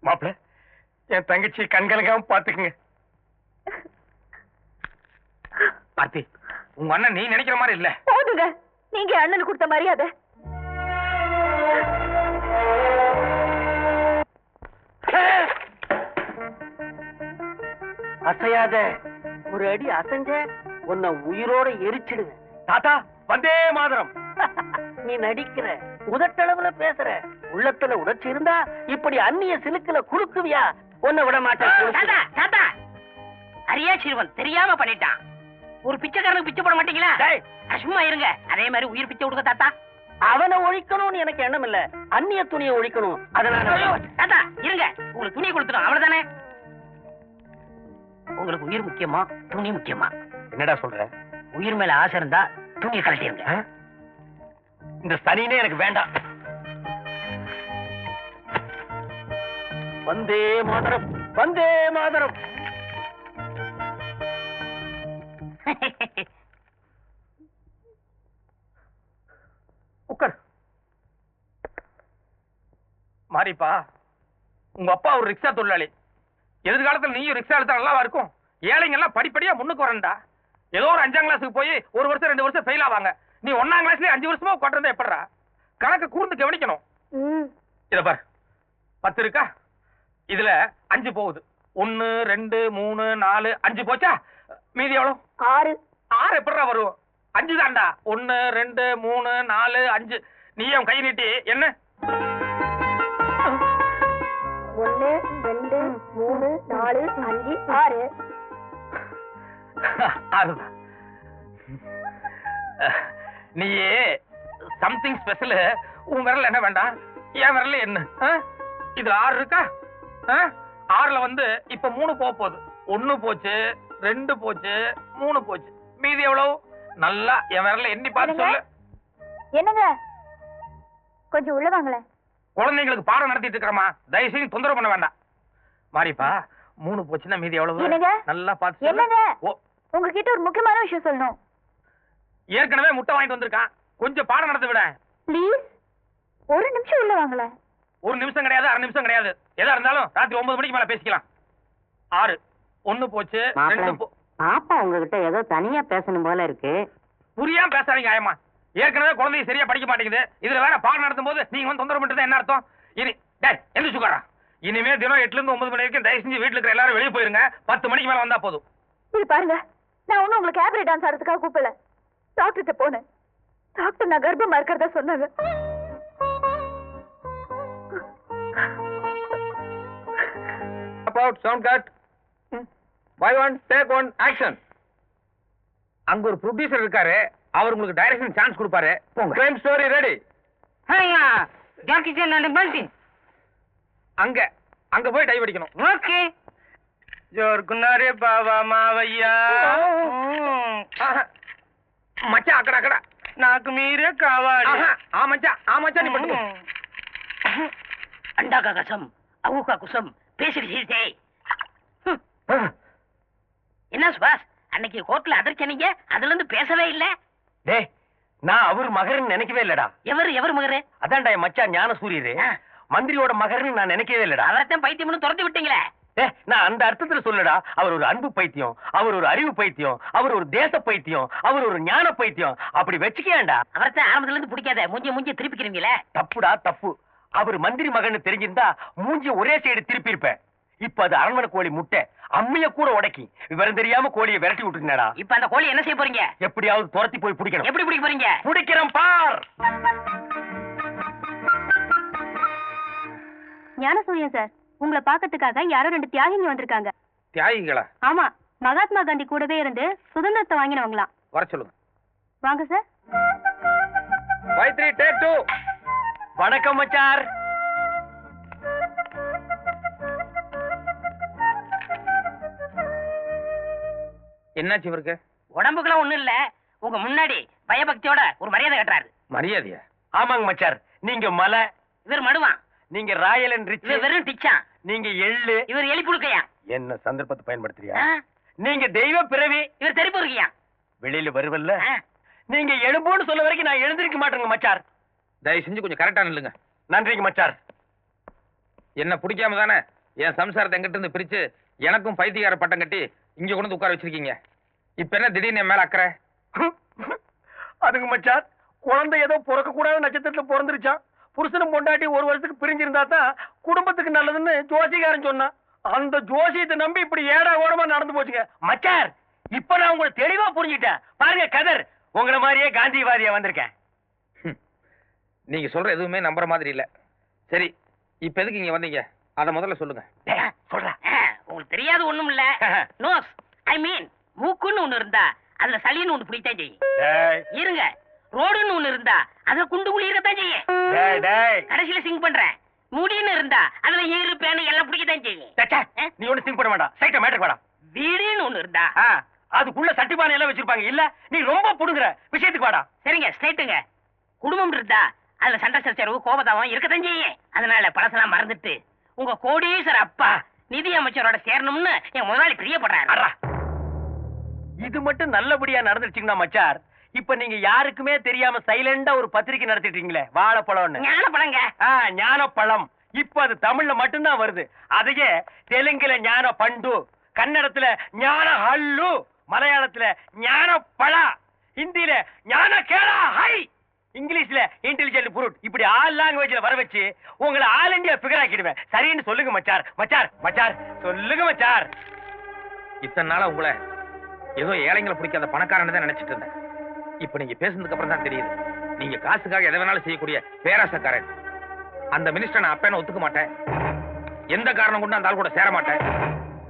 மாப்பிள்ள, என் தங்கச்சி கண்கலங்காம பாத்துக்குங்க. ஆர்த்தி, உங்க அண்ணன் நீ நினைக்கிற மாதிரி இல்ல. போதுங்க, நீங்க அண்ணனுக்கு கொடுத்த மரியாதை. அசையாத, ஒரு அடி அசைஞ்ச உன்னை உயிரோட எரிச்சிடுவேன். தாத்தா, வந்தே மாதரம். நீ நடிக்கிற, உதட்டளவுல பேசுற, உள்ளத்துல உணர்ச்சி இருந்தா இப்படி அந்நிய சிலுக்குல குறுக்குவியா? உன்னை விட மாட்டேன். அரியா சிறுவன் தெரியாம பண்ணிட்டான். ஒரு பிச்சைக்காரனுக்கு பிச்சை போட மாட்டீங்களா? சும்மா இருங்க. அதே மாதிரி உயிர் பிச்சை கொடுக்க தாத்தா. அவனை ஒழிக்கணும்னு எனக்கு எண்ணம் இல்ல, அந்நிய துணியை ஒழிக்கணும். அதனால தாத்தா இருங்க, உங்களுக்கு துணியை கொடுத்துடும், அவ்வளவுதானே. உங்களுக்கு உயிர் முக்கியமா துணி முக்கியமா? என்னடா சொல்ற? உயிர் மேல ஆசை இருந்தா துணியை கழட்டிருங்க. இந்த சனினே எனக்கு வேண்டாம். வந்தே மாதரம், வந்தே மாதரம். உட்கார். மாரிப்பா, உங்க அப்பா ஒரு ரிக்ஷா தொழிலாளி. எதிர்காலத்தில் நீயும் ரிக்ஷா எடுத்தா நல்லாவா இருக்கும்? ஏழைங்க எல்லாம் படிப்படியா முன்னுக்கு வரண்டா. ஏதோ ஒரு 5ஆம் கிளாஸுக்கு போய் 1 வருஷம் 2 வருஷம் ஃபெயில் ஆவாங்க. நீ 1ஆம் கிளாஸ்லயே 5 வருஷமா கொட்டிருந்தா எப்படா? கணக்கு கூர்ந்து கவனிக்கணும். இத பாரு, 10 இருக்கா? இதுல 5 போகுது. 1 2 3 4 5 போச்சா? மீதி எவ்வளவு? 6. 6 எப்படா வரும்? 5 தான்டா. 1 2 3 4 5. நீ என் கை நீட்டி என்ன? 1 2 3 4 5 6. 6 தான். நீ சம்திங் ஸ்பெஷல். உன் விரல் என்ன வேண்டாம், என் விரல் என்ன? இதுல 6 இருக்கா? 6ல வந்து இப்ப 3 போகுது. 1 போச்சு, 2 போச்சு, 3 போச்சு. மீதி எவ்வளவு? நல்லா என் விரல்ல எண்ணி பார்த்து சொல்லு. என்னங்க, கொஞ்சம் உள்ள வாங்களேன். குழந்தைங்களுக்கு பாடம் நடத்திட்டு இருக்கிறமா, தயவு செய்து தொந்தரவு பண்ண வேண்டாம். மாரிப்பா, 3 போச்சுன்னா மீதி எவ்வளவு? என்னங்க? நல்லா பார்த்து என்னங்க, சொல்லு. உங்ககிட்ட ஒரு முக்கியமான விஷயம் சொல்லணும். ஏற்கனவே முட்டை வாங்கிட்டு வந்திருக்கான், கொஞ்சம் பாடம் நடத்த விட. ப்ளீஸ், ஒரு நிமிஷம் உள்ள வாங்களேன். 1 நிமிஷம் கிடையாது, 1/2 நிமிஷம் கிடையாது. எதா இருந்தாலும் ராத்திரி 9 மணிக்கு மேல பேசிக்கலாம். 6 1 போச்சு, 2 பாப்பா உங்ககிட்ட ஏதோ தனியா பேசணும் போல இருக்கு. புரியாம பேசாதீங்க ஆயமா. ஏற்கனவே குழந்தைய சரியா படிக்க மாட்டேங்குது, இதுல வேற பாடம் நடத்தும் போது நீங்க வந்து தொந்தரவு பண்றது என்ன அர்த்தம்? இனி டேய் எந்திரிச்சு உட்காரா. இனிமே தினம் 8ல இருந்து 9 மணி வரைக்கும் தயவு செஞ்சு வீட்டுல இருக்கிற எல்லாரும் வெளியே போயிருங்க. 10 மணிக்கு மேல வந்தா போதும். இது பாருங்க, நான் ஒன்னும் உங்களுக்கு கேபரே டான்ஸ் ஆடுறதுக்காக கூப்பிடல. டாக்டர்கிட்ட போனேன். டாக்டர் நான் கர்ப்பமா இருக்கிறதா சொன்னாங்க. About sound cut. Buy one, take one, action. அங்க ஒரு ப்ரொடியூசர் இருக்காரு, அவர் உங்களுக்கு டைரக்ஷன் சான்ஸ் கொடுப்பாரு. போங்க. Crime story ready. ஹையா ஜாக்கி சான் அண்ட் பல்டி. அங்க அங்க போய் டைவ் அடிக்கணும். ஓகே. ஜோர் குன்னாரே பாவா மாவையா. மச்சான் அக்கட அக்கட. நாக்கு மீறே காவாடி. ஆ மச்சான் நீ பண்ணுங்க. अंडा का कसम अबू का कुसम பேசிட்டு சீதே. என்ன சுபாஷ், அன்னைக்கு கோர்ட்ல அதிர்ச்சனீங்க, அதுல இருந்து பேசவே இல்ல. டேய், நான் அவர் மகர்னு நினைக்கவே இல்லடா. எவர் மகரே? அதான்டா என் மச்சான் ஞான சூரியரு. மந்திரியோட மகர்னு நான் நினைக்கவே இல்லடா. அவர்தான் பைத்தியம்னு துரத்தி விட்டீங்களே. நான் அந்த அர்த்தத்துல சொல்லடா. அவர் ஒரு அன்பு பைத்தியம், அவர் ஒரு அறிவு பைத்தியம், அவர் ஒரு தேச பைத்தியம், அவர் ஒரு ஞான பைத்தியம். அப்படி வச்சுக்கேன்டா. அவர்தான் ஆரம்பத்துல இருந்து பிடிக்காத, மூஞ்சி திருப்பிக்கிறீங்களே. தப்புடா தப்பு. அவர் மந்திரி மகன் தெரிஞ்சிருந்தா மூஞ்சி ஒரே சைடு திருப்பி இருப்பேன். இப்ப அது அரண்மனை கோழி முட்டை, அம்மிய கூட உடைக்கி விவரம் தெரியாம கோழியை விரட்டி விட்டுருந்தா. இப்ப அந்த கோழி என்ன செய்ய போறீங்க? எப்படியாவது துரத்தி போய் பிடிக்கணும். எப்படி பிடிக்க போறீங்க? பிடிக்கிறேன் பார். ஞானசூரியன் சார், உங்களை பார்க்கறதுக்காக யாரோ 2 தியாகிங்க வந்திருக்காங்க. தியாகிகளா? ஆமா, மகாத்மா காந்தி கூடவே இருந்து சுதந்திரத்தை வாங்கினவங்களாம். வர சொல்லுங்க. வாங்க சார். Maytri, take 2. வணக்கம் மச்சார். என்னாச்சு இவருக்கு? உடம்புக்குலாம் ஒண்ணும் இல்ல, உங்க முன்னாடி பயபக்தியோட ஒரு மரியாதை கட்டுறாரு. மரியாதையா? ஆமாங்க மச்சார், நீங்க மலை, இவர் மடுவான், நீங்க ராயல் அண்ட் ரிச், இவர் வெறும் டிச்சான், நீங்க எள்ளு, இவர் எலி புழுக்கையா, என்ன சந்தர்ப்பத்தை பயன்படுத்துறியா? நீங்க தெய்வ பிறவி, இவர் தெறிப்பு இருக்கியா. வெளியில வருவல்ல, நீங்க எழும்போன்னு சொல்ல வரைக்கும் நான் எழுந்திருக்க மாட்டேங்க மச்சார். தயவு செஞ்சு கொஞ்சம் கரெக்டா நில்லுங்க. நன்றிங்க மச்சார். என்ன பிடிக்காம தானே என் சம்சாரத்தை எங்கிட்ட இருந்து பிரிச்சு எனக்கும் பைத்தியக்கார பட்டம் கட்டி இங்க கொண்டு வந்து உட்கார வச்சிருக்கீங்க. இப்ப என்ன திடீர்னு என் மேல அக்கறை? அதுக்கு மச்சார், குழந்தை ஏதோ பிறக்க கூடாத நட்சத்திரத்துல பிறந்துருச்சான். புருஷனும் பொண்டாட்டி 1 வருஷத்துக்கு பிரிஞ்சிருந்தா தான் குடும்பத்துக்கு நல்லதுன்னு ஜோசிகாரன் சொன்னான். அந்த ஜோசியத்தை நம்பி இப்படி ஏடா ஓடமா நடந்து போச்சுங்க மச்சார். இப்ப நான் உங்களை தெளிவா புரிஞ்சுட்டேன். பாருங்க கதர், உங்களை மாதிரியே காந்திவாதியா வந்திருக்கேன். நீங்க சொல்ற எதுவுமே நம்புற மாதிரி இல்ல. சரி, இப்ப எதுக்கு இங்க வந்தீங்க அத முதல்ல சொல்லுங்க. சொல்றேன். உங்களுக்கு தெரியாது ஒண்ணும் இல்ல. நோஸ், ஐ மீன் மூக்குன்னு ஒண்ணு இருந்தா அதுல சளின்னு ஒண்ணு பிடித்தான் செய்யும். இருங்க, ரோடுன்னு ஒண்ணு இருந்தா அதுல குண்டு குழி இருக்கத்தான் செய்யும். கடைசியில சிங் பண்றேன், முடின்னு இருந்தா அதுல ஈரு பேனு எல்லாம் பிடிக்கத்தான் செய்யும். நீ ஒண்ணு சிங் பண்ண வேண்டாம், சைட்ட மேட்டர் வேண்டாம். வீடுன்னு ஒண்ணு இருந்தா அதுக்குள்ள சட்டிபானை எல்லாம் வச்சிருப்பாங்க இல்ல, நீ ரொம்ப புடுங்குற விஷயத்துக்கு வாடா. சரிங்க, ஸ்ட்ரைட்டுங்க. குடும்பம் இருந்தா அதுல சண்டை சச்சரவு கோபதாவம் இருக்கத்தான் செய்யும். அதனால பழசெல்லாம் மறந்துட்டு உங்க கோடீஸ்வர அப்பா நிதி அமைச்சரோட சேரணும்னு என் முதலாளி பிரியப்படுறாரு. இது மட்டும் நல்லபடியா நடந்துருச்சுங்கன்னா மச்சார், இப்ப நீங்க யாருக்குமே தெரியாம சைலண்டா ஒரு பத்திரிக்கை நடத்திட்டீங்களே, வாழைப்பழம்னு. ஞானப்பழங்க. ஞானப்பழம். இப்ப அது தமிழ்ல மட்டும்தான் வருது. அதையே தெலுங்குல ஞான பண்டு, கன்னடத்துல ஞான ஹல்லு, மலையாளத்துல ஞான பழா, ஹிந்தியில ஞான கேளா ஹை, இங்கிலீஷ்ல இன்டெலிஜென்ட் புரூட், இப்படி ஆல் லாங்குவேஜ்ல வர வச்சு உங்களை ஆல் இந்தியா ஃபிகர் ஆக்கிடுவேன். சரின்னு சொல்லுங்க மச்சார். மச்சார் மச்சார் சொல்லுங்க மச்சார். இத்தனை நாளா உங்களை ஏதோ ஏழைங்களை பிடிக்காத பணக்காரன்னு தான் நினைச்சிட்டு இருந்தேன். இப்ப நீங்க பேசுனதுக்கு அப்புறம் தான் தெரியுது நீங்க காசுக்காக எதை வேணாலும் செய்யக்கூடிய பேராசக்காரன். அந்த மினிஸ்டர் நான் அப்பேன ஒத்துக்க மாட்டேன். எந்த காரணம் கொண்டு அந்த ஆள் கூட சேர மாட்டேன்.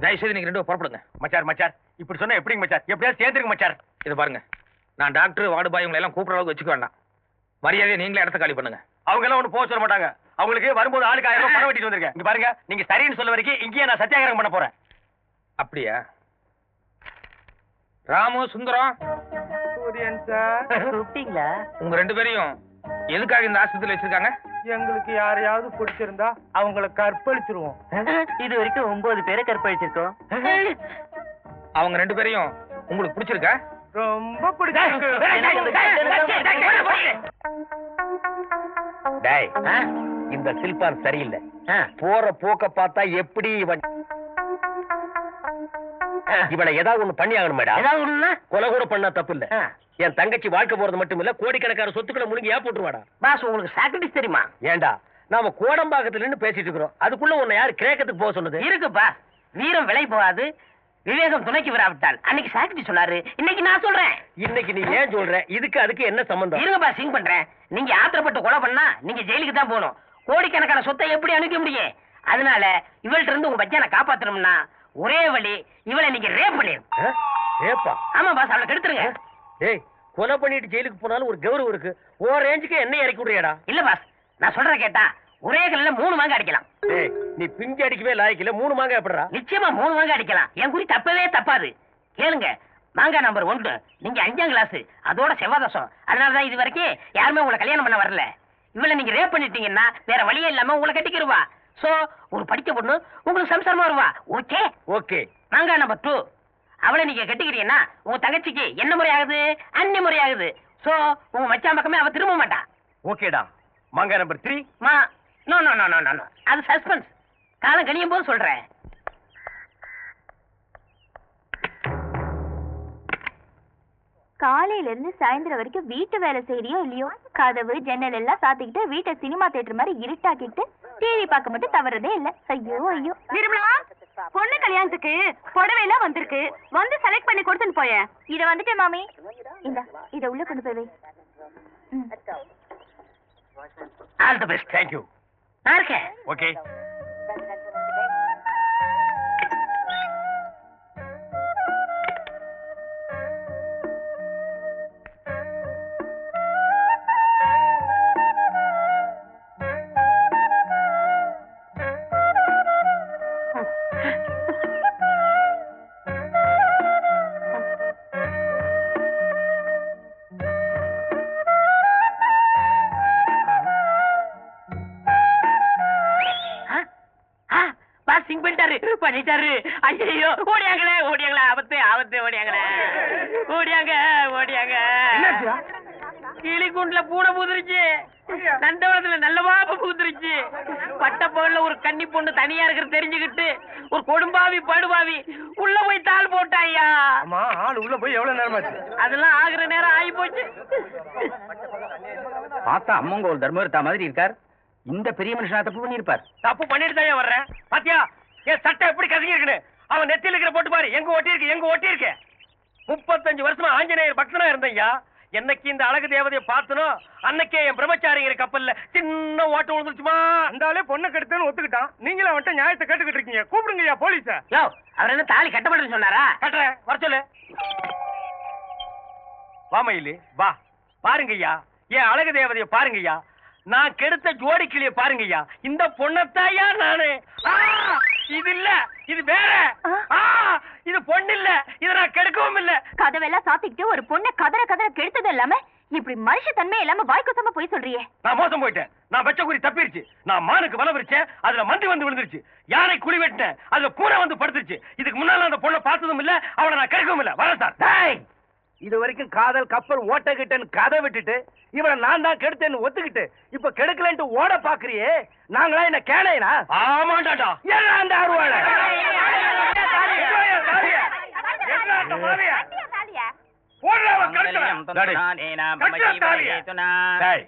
தயவுசெய்து நீங்க 2 புறப்படுங்க. மச்சார் மச்சார் இப்படி சொன்னா எப்படிங்க மச்சார்? எப்படியாவது சேர்ந்துருங்க மச்சார். இது பாருங்க, நான் டாக்டர் வார்டு பாய் உங்களை எல்லாம் கூப்பிடுற அளவுக்கு வச்சுக்க வேண்டாம். மரியாதையை நீங்களே இடத்த காலி பண்ணுங்க. அவங்க எல்லாம் ஒண்ணு போக சொல்ல மாட்டாங்க. அவங்களுக்கு வரும்போது ஆளுக்கு 1000 ரூபாய் பணம் வெட்டிட்டு வந்திருக்கேன். இங்க பாருங்க, நீங்க சரின்னு சொல்ல வரைக்கும் இங்கேயே நான் சத்தியாகிரகம் பண்ண போறேன். அப்படியா? ராமு, சுந்தரம், சூரியன் சார், கூப்பிட்டீங்களா? உங்க 2 பேரையும் எதுக்காக இந்த ஆஸ்பத்திரியில் வச்சிருக்காங்க? எங்களுக்கு யாரையாவது பிடிச்சிருந்தா அவங்கள கற்பழிச்சிருவோம். இது வரைக்கும் 9 பேரை கற்பழிச்சிருக்கோம். அவங்க 2 பேரையும் உங்களுக்கு பிடிச்சிருக்கா? ரொம்ப பிடிச்சிருக்கு. டேய், இந்த சில்பான் சரியில்லை. போற போக்க பார்த்தா எப்படி இவளை ஏதாவது ஒண்ணு பண்ணி ஆகணும் மேடம். ஏதாவது ஒண்ணுன்னா கொலை கூட பண்ணா தப்பு இல்ல. என் தங்கச்சி வாழ்க்கை போறது மட்டும் இல்ல, கோடிக்கணக்கான சொத்துக்களை முழுங்கி ஏன் போட்டுருவாடா. பாஸ், உங்களுக்கு சாக்ரிஃபைஸ் தெரியுமா? ஏண்டா, நாம கோடம்பாக்கத்துல இருந்து பேசிட்டு இருக்கிறோம், அதுக்குள்ள உன்னை யாரு கிரேக்கத்துக்கு போக சொன்னது? இருக்கு பாஸ், வீரம் விலை போகாது, விவேகம் துணைக்கு வராவிட்டால். அன்னைக்கு சாக்ரிஃபைஸ் சொன்னாரு, இன்னைக்கு நான் சொல்றேன். இன்னைக்கு நீ ஏன் சொல்ற? இதுக்கு அதுக்கு என்ன சம்பந்தம்? இருங்க பாஸ், சிங் பண்றேன். நீங்க ஆத்திரப்பட்டு கொலை பண்ணா நீங்க ஜெயிலுக்கு தான் போகணும். கோடிக்கணக்கான சொத்தை எப்படி அனுப்ப முடியும்? அதனால இவள்கிட்ட இருந்து உங்க பச்சானை காப்பாத்தணும்னா ஒரே வழி, இவளை நீங்க ரேப் பண்ணிருங்க. ரேப்பா? ஆமா பாஸ், அவளை கெடுத்துருங்க. டேய், கொலை பண்ணிட்டு ஜெயிலுக்கு போனாலும் ஒரு கௌரவம் இருக்கு. ஓ ரேஞ்சுக்கு என்ன இறக்கி விடுறியாடா? இல்ல பாஸ், நான் சொல்ற கேட்டா ஒரே கல்ல 3 மாங்க அடிக்கலாம். டேய், நீ பிஞ்சு அடிக்கவே லாய்க்கல, 3 மாங்க எப்படிடா? நிச்சயமா 3 மாங்க அடிக்கலாம். என் குறி தப்பவே தப்பாது. கேளுங்க, மாங்கா நம்பர் 1, நீங்க 5ஆம் கிளாஸ், அதோட செவ்வாதசம். அதனாலதான் இது வரைக்கும் யாருமே உங்களை கல்யாணம் பண்ண வரல. இவளை நீங்க ரேப் பண்ணிட்டீங்கன்னா வேற வழியே இல்லாம உங்களை கட்டிக்கிருவா. சோ ஒரு படிக்க பொண்ணு உங்களுக்கு சம்சாரமா வருவா. Okay okay. மாங்கா நம்பர் 2, அவளை நீங்க கட்டிக்கிறீங்கன்னா உங்க தங்கச்சிக்கு என்ன முறை ஆகுது? அந்நிய முறை ஆகுது. சோ உங்க மச்சான் பக்கமே அவ திரும்ப மாட்டா. ஓகேடா. மாங்கா number 3? No no no no no, அது சஸ்பென்ஸ். காலம் கழியும் போது சொல்றேன். காலையில இருந்து சாயந்தரம் வரைக்கும் வீட்டு வேலை செய்யறியோ இல்லையோ, கதவு ஜன்னல் எல்லாம் சாத்திக்கிட்டு வீட்டை சினிமா தியேட்டர் மாதிரி இருட்டாக்கிட்டு டிவி பார்க்க மட்டும் தவறதே இல்ல. ஐயோ ஐயோ. நிர்மலா, பொண்ணு கல்யாணத்துக்கு புடவை எல்லாம் வந்திருக்கு, வந்து செலக்ட் பண்ணி கொடுத்துட்டு போய. இத வந்துட்டேன் மாமி. இந்த இத உள்ள கொண்டு போய் வை. All the best. Thank you. நான் இருக்கேன். ஓகே. சிங் பண்ணிட்டாரு. ஐயோ ஓடியாங்களே ஆபத்து ஓடியாங்களே ஓடியாங்க. கிளிக்குண்டுல பூனை பூந்துருச்சு, நந்தவனத்துல நல்ல பாம்பு பூந்துருச்சு. பட்டப்பகல்ல ஒரு கன்னி பொண்ணு தனியா இருக்கிறது தெரிஞ்சுக்கிட்டு ஒரு கொடும்பாவி படுபாவி உள்ள போய் தாள் போட்டாயா. ஆமா, ஆள் உள்ள போய் எவ்வளவு நேரம் ஆச்சு? அதெல்லாம் ஆகுற நேரம் ஆகி போச்சு. பார்த்தா அம்மங்க ஒரு தர்மவர்த்தா மாதிரி இருக்கார். இந்த பெரிய மனுஷனா தப்பு பண்ணிருப்பார். தப்பு பண்ணிட்டு தான் வர்றேன். பாத்தியா என் சட்டை எப்படி கசங்கி இருக்குன்னு? அவன் நெத்தியில் இருக்கிற போட்டு பாரு, எங்க ஒட்டி இருக்கு. 35 வருஷமா ஆஞ்சநேயர் பக்தனா இருந்தையா. என்னைக்கு இந்த அழகு தேவதையை பார்த்தனோ அன்னைக்கே என் பிரம்மச்சாரிங்கிற கப்பல்ல சின்ன ஓட்ட விழுந்துருச்சுமா. அந்த ஆளே பொண்ணை கெடுத்தேன்னு ஒத்துக்கிட்டான். நீங்களும் அவன்கிட்ட நியாயத்தை கேட்டுக்கிட்டு இருக்கீங்க. கூப்பிடுங்கய்யா போலீஸ. யோ, அவர் என்ன தாலி கட்டப்பட்டு சொன்னாரா? கட்டுறேன், வர சொல்லு. வாமையிலு வா, பாருங்கய்யா என் அழகு தேவதையை பாருங்கய்யா. நான் கெடுத்த ஜோடி கிளிய பாருங்கய்யா. இந்த பொண்ணத்தாயா நானு. இது இல்ல, இது வேற. இது பொண்ணு இல்ல, இத நான் கெடுக்கவும் இல்ல. கதவெல்லாம் சாத்திக்கிட்டு ஒரு பொண்ணை கதற கெடுத்தது இல்லாம இப்படி மனுஷ தன்மை இல்லாம வாய்க்குசமா போய் சொல்றியே. நான் மோசம் போயிட்டேன். நான் வச்ச குறி தப்பிருச்சு. நான் மானுக்கு வலை விரிச்சேன், அதுல மந்தி வந்து விழுந்துருச்சு. யானை குழி வெட்டினேன், அதுல பூனை வந்து படுத்துருச்சு. இதுக்கு முன்னால அந்த பொண்ணை பார்த்ததும் இல்ல, அவளை நான் கெடுக்கவும் இல்ல. வரேன் சார். இது வரைக்கும் காதல் கப்பல் ஓட்டகிட்டேன்னு கதை விட்டுட்டு இவனை நான் தான் கெடுத்தேன்னு ஒத்துக்கிட்டு இப்ப கெடுக்கலன்ட்டு ஓட பாக்குறியே. நாங்களா என்ன கேளையனா? ஆமாண்டாடா. ஏன் அந்த அருவாள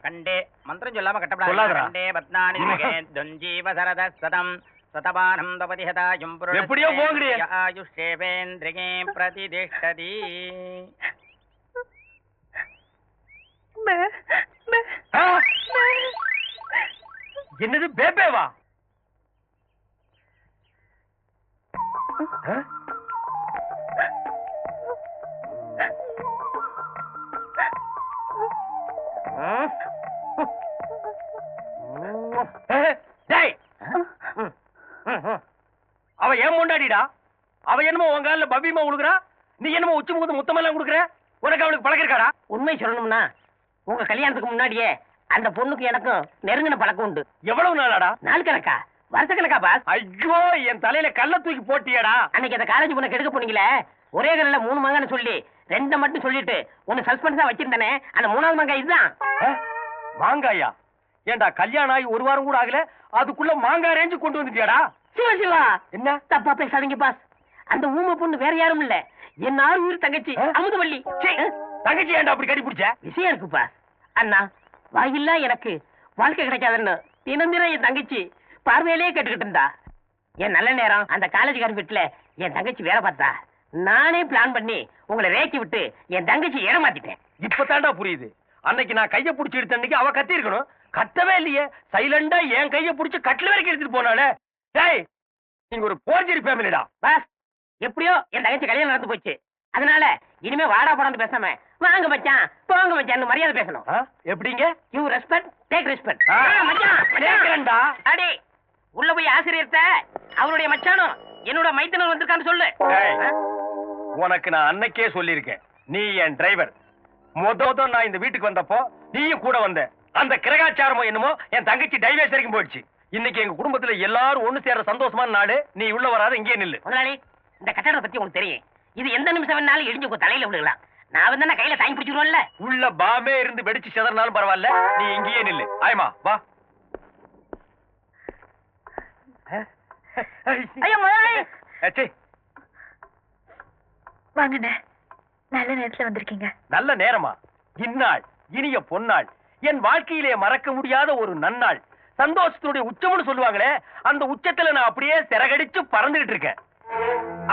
கண்டே மந்திரம் சொல்லாம சொல்லாதடா. கட்டப்படாது. எப்படியோ போங்கடி. ஆயுஷேவேந்திரிகே பிரதிதிஷ்டதி. என்னது பேபேவா? அவ ஏன் முண்டாடிடா? அவ என்னமோ உன் கால பபிமா உழுகுறா, நீ என்னமோ உச்சி முகத்து முத்தமெல்லாம் கொடுக்குற. உனக்கு அவளுக்கு பழகிருக்காடா? உண்மை சொல்லணும்னா உங்க கல்யாணத்துக்கு முன்னாடியே அந்த பொண்ணுக்கு எனக்கும் நெருங்கின பழக்கம் உண்டு. எவ்வளவு நாளாடா? நாள் கணக்கா, வருஷ கணக்கா பாஸ்? ஐயோ, என் தலையில கல்ல தூக்கி போட்டியாடா. அன்னைக்கு அந்த காலேஜ் பொண்ணை கெடுக்க போனீங்களே, ஒரே கல்ல 3 மங்கன்னு சொல்லி 2 மட்டும் சொல்லிட்டு ஒன்னு சஸ்பென்ஸா வச்சிருந்தானே, அந்த 3வது மங்காய் இதுதான். மாங்காயா? ஏண்டா கல்யாணம் ஆகி 1 வாரம் கூட ஆகல, அதுக்குள்ள மாங்காய் ரேஞ்சு கொண்டு வந்துட்டியாடா? சிவா சிவா, என்ன தப்பா பேசாதீங்க பாஸ். அந்த ஊமை பொண்ணு வேற யாரும் இல்ல, என் 6 உயிர் தங்கச்சி அமுதவள்ளி. தங்கச்சி ஏண்டா அப்படி கட்டி பிடிச்ச? விஷயம் இருக்கு பாஸ். அண்ணா, வாயில்லா எனக்கு வாழ்க்கை கிடைக்காதுன்னு தினம் என் தங்கச்சி பார்வையிலேயே கேட்டுக்கிட்டு இருந்தா. என் நல்ல நேரம் அந்த காலேஜ்கார வீட்டுல என் தங்கச்சி வேலை பார்த்தா. நானே பிளான் பண்ணி உங்களை ரேக்கி விட்டு என் தங்கச்சி ஏமாத்திட்டேன். இப்பதான்டா புரியுது. அன்னைக்கு நான் கைய புடிச்சு எடுத்த அன்னைக்கு அவ கத்தி இருக்கணும். கத்தவே இல்லையே, சைலண்டா என் கைய புடிச்சு கட்டில வரைக்கும் எடுத்துட்டு போனாலே. டேய், நீங்க ஒரு போர்ஜரி ஃபேமிலிடா. பாஸ், எப்படியோ என் தங்கச்சி கல்யாணம் நடந்து போச்சு. அதனால இனிமே வாடா போடான்னு பேசாம வாங்க மச்சான் போங்க மச்சான் மரியாதை பேசணும். எப்படிங்க? You respect, take respect. கேக்குறேன்டா. அடி உள்ள போய் ஆசிரியர்ட்ட அவருடைய மச்சானும் என்னோட மைத்தனர் வந்திருக்கான்னு சொல்லு. உனக்கு நான் அன்னைக்கே சொல்லியிருக்கேன், நீ என் டிரைவர். மொதல் நான் இந்த வீட்டுக்கு வந்தப்போ நீயும் கூட வந்த. அந்த கிரகாச்சாரமோ என்னமோ என் தங்கச்சி டைவர்ஸ் வரைக்கும் போயிடுச்சு. இன்னைக்கு எங்க குடும்பத்துல எல்லாரும் ஒண்ணு சேர சந்தோஷமான நாடு. நீ உள்ள வராத, இங்கே நில்லு. முதலாளி, இந்த கட்டடத்தை பத்தி உங்களுக்கு தெரியும். இது எந்த நிமிஷம் வேணாலும் இடிஞ்சு உங்க தலையில விழுகலாம். நான் வந்து கையில தாங்கி பிடிச்சிருவோம்ல. உள்ள பாமே இருந்து வெடிச்சு செதறனாலும் பரவாயில்ல, நீ இங்கேயே நில்லு. ஆயமா வா. ஐயோ முதலாளி. வாங்கண்ணே, நல்ல நேரத்துல வந்திருக்கீங்க. நல்ல நேரமா? இந்நாள் இனிய பொன்னாள், என் வாழ்க்கையிலே மறக்க முடியாத ஒரு நன்னாள். சந்தோஷத்துடைய உச்சம்னு சொல்லுவாங்களே, அந்த உச்சத்துல நான் அப்படியே சிறகடிச்சு பறந்துகிட்டு இருக்கேன்.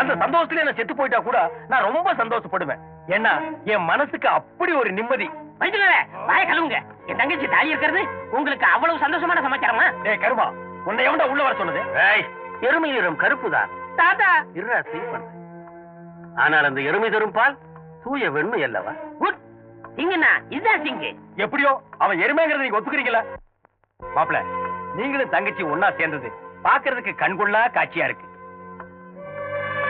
அந்த சந்தோஷத்துல நான் செத்து போயிட்டா கூட நான் ரொம்ப சந்தோஷப்படுவேன். ஏன்னா என் மனசுக்கு அப்படி ஒரு நிம்மதி. வைத்துக்கவே வாய கழுவுங்க. என் தங்கச்சி தாலி இருக்கிறது உங்களுக்கு அவ்வளவு சந்தோஷமான சமாச்சாரமா? டேய் கருமா, உன்னை எவன்டா உள்ள வர சொன்னது? எருமை நிறம் கருப்புதான். தாத்தா இருடா சீ பண்ண. ஆனால் அந்த எருமை தரும் பால் தூய வெண்மை அல்லவா? குட் சிங்கண்ணா, இதுதான் சிங்கு. எப்படியோ அவன் எருமைங்கிறத நீங்க ஒத்துக்கிறீங்களா? மாப்பிள, நீங்களும் தங்கச்சி ஒன்னா சேர்ந்தது பாக்குறதுக்கு கண்கொள்ளா காட்சியா இருக்கு.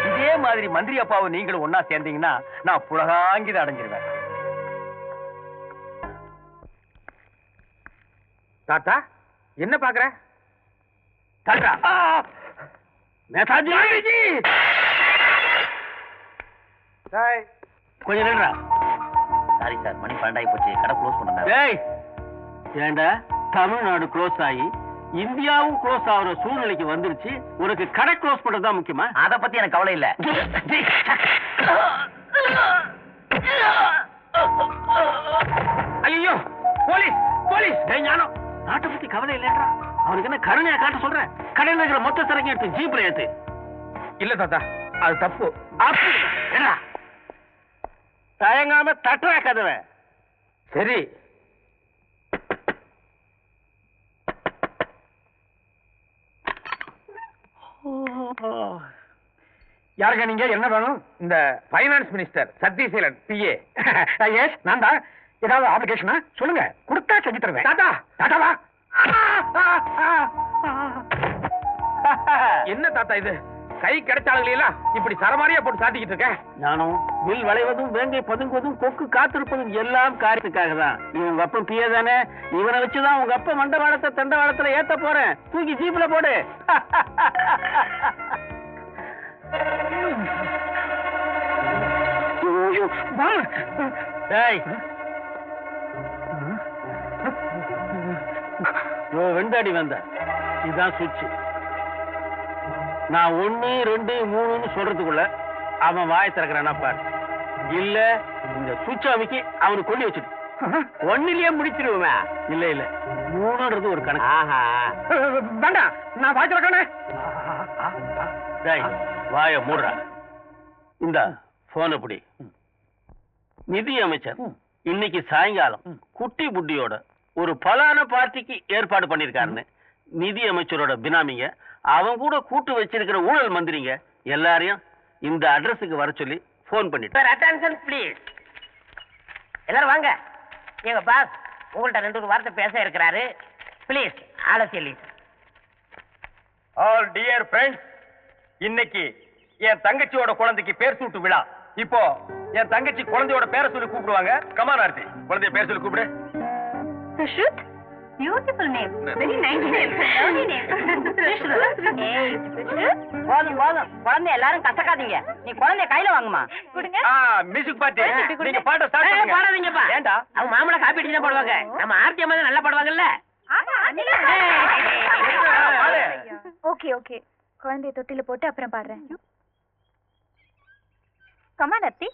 இதே மாதிரி மந்திரி அப்பாவும் நீங்களும் ஒன்னா சேர்ந்தீங்கன்னா நான் புலகாங்கித அடைஞ்சிருவேன். தாத்தா என்ன பாக்குற? தாத்தா நேதாஜி கொஞ்சம் நின்றா. சாரி சார், மணி 12 போச்சு, கடை க்ளோஸ் பண்ணாங்க. டேய் ஏண்டா தமிழ்நாடு க்ளோஸ் ஆகி இந்தியாவும் க்ளோஸ் ஆகுற சூழ்நிலைக்கு வந்துருச்சு. உனக்கு கடை க்ளோஸ் பண்றது தான் முக்கியமா? அத பத்தி எனக்கு கவலை இல்ல. ஐயோ போலீஸ் போலீஸ்! டேய் ஞானம், நாட்டை பத்தி கவலை இல்லைன்றா. அவனுக்கு என்ன கருணையா காட்ட சொல்றேன்? கடையில் இருக்கிற மொத்த சரக்கு எடுத்து ஜீப்ல ஏத்து. இல்ல தாத்தா, அது தப்பு. அப்படி என்ன தயங்காம தட்டுறா கதவை. சரி. யாருங்க நீங்க? என்ன வேணும்? இந்த finance minister Sathyaseelan PA. Yes, நான் தான். ஏதாவது அப்ளிகேஷனா சொல்லுங்க, கொடுத்தா செஞ்சு தருவேன். தாத்தா தாத்தாவா? என்ன தாத்தா இது? கை கிடைச்சாளுகளெல்லாம் இப்படி சரமாரியா போட்டு சாட்டிக்கிட்டு இருக்க? ஞானம், வில் வளைவதும் வேங்கை பதுங்குவதும் கொக்கு காத்திருப்பதும் எல்லாம் காரியத்துக்காக தான். இவங்க அப்பன் பிஏ தானே, இவனை வச்சுதான் உங்க அப்ப மண்டவாளத்தை தண்டவாளத்துல ஏத்த போறேன். தூக்கி ஜீப்ல போடு. டேய் வெண்டாடி வந்த இதுதான் சுவிட்ச். நான் 1 2 3 சொல்றதுக்குள்ள அவன் வாயை திறக்கிறானா பாரு. இல்ல இந்த சுவிட்ச் அமைக்கி அவனுக்கு கொல்லி வச்சுட்டு 1லயே முடிச்சிருவேன். இல்ல இல்ல 3ன்றது ஒரு கணக்கு. வேண்டாம், நான் வாய் திறக்கணே. டேய் வாய மூடுறா. இந்த போன புடி. நிதி அமைச்சர் இன்னைக்கு சாயங்காலம் குட்டி புட்டியோட ஒரு பலான பார்ட்டிக்கு ஏற்பாடு பண்ணிருக்காருன்னு நிதி அமைச்சரோட பினாமிங்க, அவன் கூட கூட்டு வச்சிருக்கிற ஊழல் மந்திரிங்க எல்லாரையும் இந்த அட்ரஸுக்கு வர சொல்லி போன் பண்ணிட்டு. Sir attention please. எல்லாரும் வாங்க. எங்க பாஸ் உங்கள்ட்ட 2 வார்த்தை பேச இருக்கிறாரு. ப்ளீஸ் ஆலோசனை. ஆல் டியர் ஃப்ரெண்ட்ஸ், இன்னைக்கு என் தங்கச்சியோட குழந்தைக்கு பேர் சூட்டு விழா. இப்போ என் தங்கச்சி குழந்தையோட பேரை சொல்லி கூப்பிடுவாங்க. கமான் ஆர்த்தி, குழந்தைய பேர் சொல்லி கூப்பிடு. Sushrut, beautiful name, very nice name, lovely name. Sushrut, ஏய் சுஷ்ருத், போதும் போதும், குழந்தை எல்லாரும் கசக்காதீங்க. நீ குழந்தைய கையில வாங்குமா. கொடுங்க. மியூசிக் பார்ட்டி, நீங்க பாட்ட ஸ்டார்ட் பண்ணுங்க. பாடாதீங்கப்பா. ஏண்டா? அவங்க மாமலை காப்பி அடிச்சு தான் பாடுவாங்க. நம்ம ஆர்த்தி அம்மா தான் நல்லா பாடுவாங்கல்ல. ஓகே ஓகே, குழந்தைய தொட்டில போட்டு அப்புறம் பாடுறேன். கமான் அத்தி.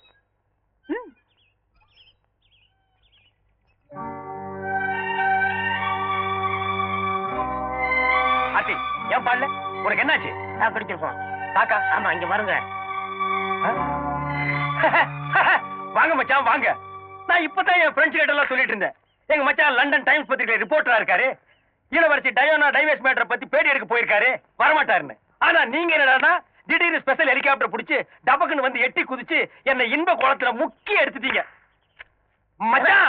ஆர்த்தி, ஏன் பாடல? உனக்கு என்னாச்சு? பிடிச்சிருக்கோம். காக்கா? ஆமா, இங்க பாருங்க. வாங்க மச்சான் வாங்க. நான் இப்பதான் என் ஃப்ரெண்ட்ஸ் கிட்ட எல்லாம் சொல்லிட்டு இருந்தேன். எங்க மச்சான் லண்டன் டைம்ஸ் பத்திரிகை ரிப்போர்ட்டரா இருக்காரு. இளவரசி டயோனா டைவர்ஸ் மேட்டரை பத்தி பேடி எடுக்க போயிருக்காரு, வரமாட்டாருன்னு. ஆனா நீங்க என்னடா திடீர்னு ஸ்பெஷல் ஹெலிகாப்டர் பிடிச்சு டபக்குன்னு வந்து எட்டி குதிச்சு என்ன இன்ப குளத்துல முக்கி எடுத்துட்டீங்க. மச்சான்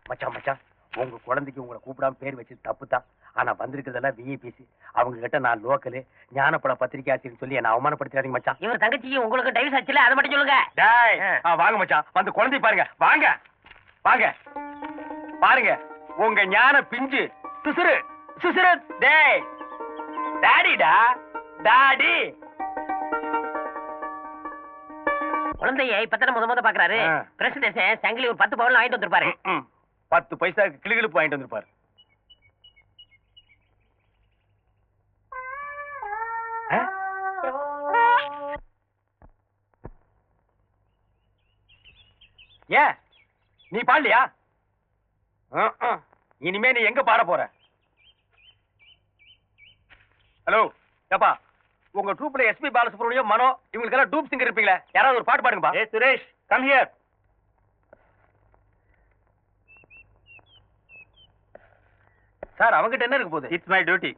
மச்சான் மச்சான், உங்க குழந்தைக்கு உங்களை கூப்பிடாம பேர் வச்சு தப்பு தான். ஆனா வந்திருக்கிறதெல்லாம் விஐபிசி. அவங்க கிட்ட நான் லோக்கலு ஞானப்பட பத்திரிகை ஆசிரியர் சொல்லி என்ன அவமானப்படுத்தாதீங்க மச்சான். இவர் தங்கச்சிக்கு உங்களுக்கு டைவர்ஸ் ஆச்சுல, அதை மட்டும் சொல்லுங்க. டேய், வாங்க மச்சான், வந்து குழந்தை பாருங்க. வாங்க வாங்க பாருங்க, உங்க ஞான பிஞ்சு சுசுரு சுசுரு. டேய் டாடிடா, டாடி. குழந்தைய இப்பதான் முத பாக்குறாரு. பிரசிடென்ட் சங்கிலி ஒரு 10 பவுன் வாங்கிட்டு வந்திருப்பாரு. 10 பைசாக்கு கிளிகிழிப்பு வாங்கிட்டு வந்திருப்பாரு. ஏன் நீ பாடலையா? இனிமே நீ எங்க பாட போற? ஹலோ ஏப்பா, உங்க ட்ரூப்ல எஸ்பி பாலசுப்ரமணியம், மனோ இவங்களுக்கு எல்லாம் டூப் சிங்கர் இருப்பீங்களா? யாராவது ஒரு பாட்டு பாடுங்கப்பா. ஏ சுரேஷ், கம் ஹியர். சார் அவங்கிட்ட என்ன இருக்கு போகுது? It's my duty.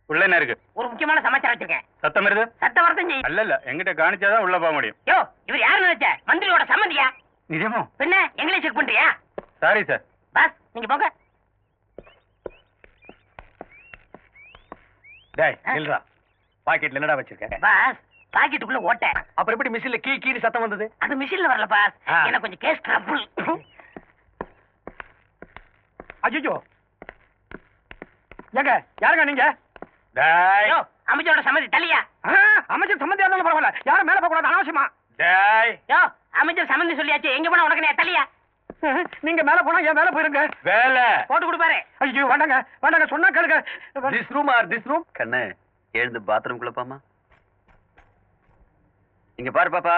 உள்ள என்ன இருக்கு? ஒரு முக்கியமான சமாச்சாரம் வச்சிருக்கேன். சத்தம் வருது? சத்த வரதும் செய்யும். அல்ல எங்கிட்ட காணிச்சாதான் உள்ள போக முடியும். யோ, இவர் யாரு நினைச்ச? மந்திரியோட சம்மந்தியா? நிஜமோ? பின்ன எங்களே செக் பண்றியா? Sorry sir. பாஸ் நீங்க போங்க. டேய் நில்றா. பாக்கெட்ல என்னடா வச்சிருக்க? பாஸ் பாக்கெட்டுக்குள்ள ஓட்டை. அப்புறம் எப்படி மிஷின்ல கீ கீரி சத்தம் வந்தது? அது மிஷின்ல வரல பாஸ். ஆ. எனக்கு கொஞ்சம் கேஸ் ட்ரபிள். அய்யோ. ஏங்க யாருங்க நீங்க? டேய் யோ, அமைச்சரோட சம்மதி தள்ளியா? அமைச்சர் சம்பந்தியா இருந்தாலும் பரவாயில்ல. யாரும் மேல போக கூடாது அனாவசியமா. டேய் யோ, அமைச்சர் சம்மந்தி சொல்லியாச்சு. எங்க போனா உனக்கு நான் தள்ளியா? நீங்க மேல போனா ஏன் மேல போயிருங்க. வேலை போட்டு கொடுப்பாரு. ஐயோ வேண்டாங்க வேண்டாங்க சொன்னா கேளுங்க. This room or this room. கண்ணு எழுந்து பாத்ரூம் குள்ளப்பாமா. இங்க பாரு பாப்பா,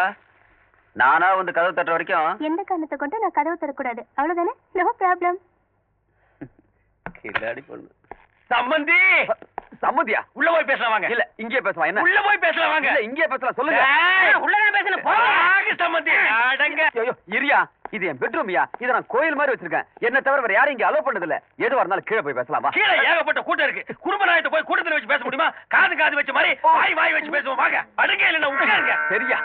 நானா வந்து கதவு தட்டுற வரைக்கும் எந்த காரணத்தை கொண்டு நான் கதவு தரக்கூடாது, அவ்வளவுதானே? No problem. கில்லாடி பொண்ணு. சம்பந்தி சம்மதியா? உள்ள போய் பேசலாம் வாங்க. இல்ல இங்கே பேசலாம். என்ன உள்ள போய் பேசலாம் வாங்க. இல்ல இங்கே பேசலாம். சொல்லுங்க. உள்ளதான் பேசணும். வாங்க சம்பந்தி. அடங்க. ஐயோ இரியா, இது என் பெட்ரூம்யா. இத நான் கோயில் மாதிரி வச்சிருக்கேன். என்ன தவிர வேற யாரும் இங்க அலோ பண்ணது இல்ல. எதுவா இருந்தாலும் கீழே போய் பேசலாம் வா. கீழே ஏகப்பட்ட கூட்டம் இருக்கு. குடும்ப நாயத்தை போய் கூட்டத்துல வச்சு பேச முடியுமா? காது காது வச்ச மாதிரி வாய் வாய் வச்சு பேசுவோம் வாங்க. அடங்க இல்ல உட்காருங்க. சரியா?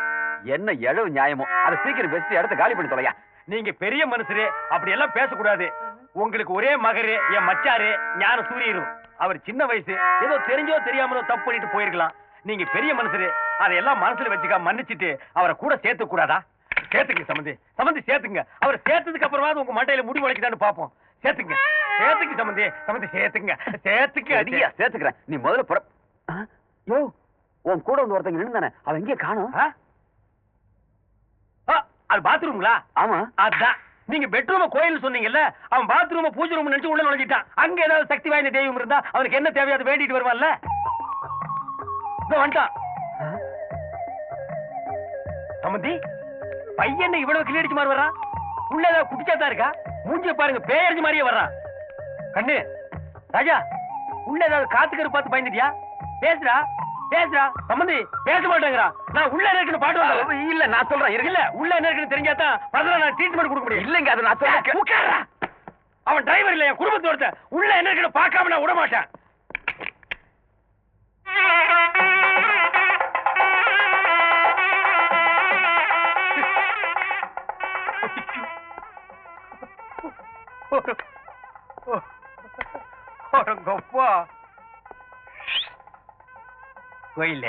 என்ன எழவு நியாயமோ அதை சீக்கிரம் பேசிட்டு இடத்த காலி பண்ணி தொலையா. நீங்க பெரிய மனுஷரு, அப்படி எல்லாம் பேசக்கூடாது. உங்களுக்கு ஒரே மகரு என் மச்சாரு ஞான சூரியரும். அவர் சின்ன வயசு, ஏதோ தெரிஞ்சோ தெரியாமலோ தப்பு பண்ணிட்டு போயிருக்கலாம். நீங்க பெரிய மனுஷரு, அதையெல்லாம் மனசுல வச்சுக்க மன்னிச்சுட்டு அவரை கூட சேர்த்து கூடாதா? சேர்த்துங்க சம்பந்தி. சம்பந்தி சேர்த்துங்க. அவர் சேர்த்ததுக்கு அப்புறமா உங்க மண்டையில முடி முளைக்குதான்னு பாப்போம். சேர்த்துங்க சேர்த்துங்க சம்பந்தி. சம்பந்தி சேர்த்துங்க சேர்த்துக்க. சரியா சேர்த்துக்கிறேன். நீ முதல்ல புற. யோ உன் கூட வந்து ஒருத்தங்க நின்னுதானே, அவன் எங்கே காணோம்? அது பாத்ரூம்ங்களா? ஆமா அதான். நீங்க பெட்ரூம கோயில் சொன்னீங்கல்ல, அவன் பாத்ரூம பூஜை ரூம் நினைச்சு உள்ள நுழைஞ்சிட்டான். அங்க ஏதாவது சக்தி வாய்ந்த தெய்வம் இருந்தா அவனுக்கு என்ன தேவையோ அதை வேண்டிட்டு வருவான்ல. வந்துட்டான் சம்பந்தி. பையன் இவ்வளவு கிளியடிச்சு மாதிரி வர்றான். உள்ள ஏதாவது குடிச்சாதான் இருக்கா? மூஞ்சிய பாருங்க, பேயறிஞ்சு மாதிரியே வர்றான். கண்ணு ராஜா, உள்ள ஏதாவது காத்துக்கரு பார்த்து பயந்துட்டியா? பேசுறா பேசுறா. சம்பந்தி பேச மாட்டேங்கிறா. நான் உள்ள என்ன இருக்குன்னு பாட்டு இல்ல நான் சொல்றேன். இல்ல உள்ள என்ன இருக்குன்னு தெரிஞ்சாதான் பரதா நான் ட்ரீட்மெண்ட் கொடுக்க முடியும். இல்லங்க அது நான் சொல்றேன். உட்கார்றா. அவன் டிரைவர் இல்ல, என் குடும்பத்தோட. உள்ள என்ன இருக்குன்னு பார்க்காம நான் விட மாட்டேன். கப்பா கோயில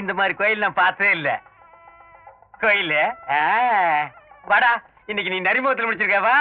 இந்த மாதிரி கோயில் நான் பார்த்ததே இல்ல. கோயில வாடா, இன்னைக்கு நீ நரிமுகத்தில் முடிச்சிருக்க வா.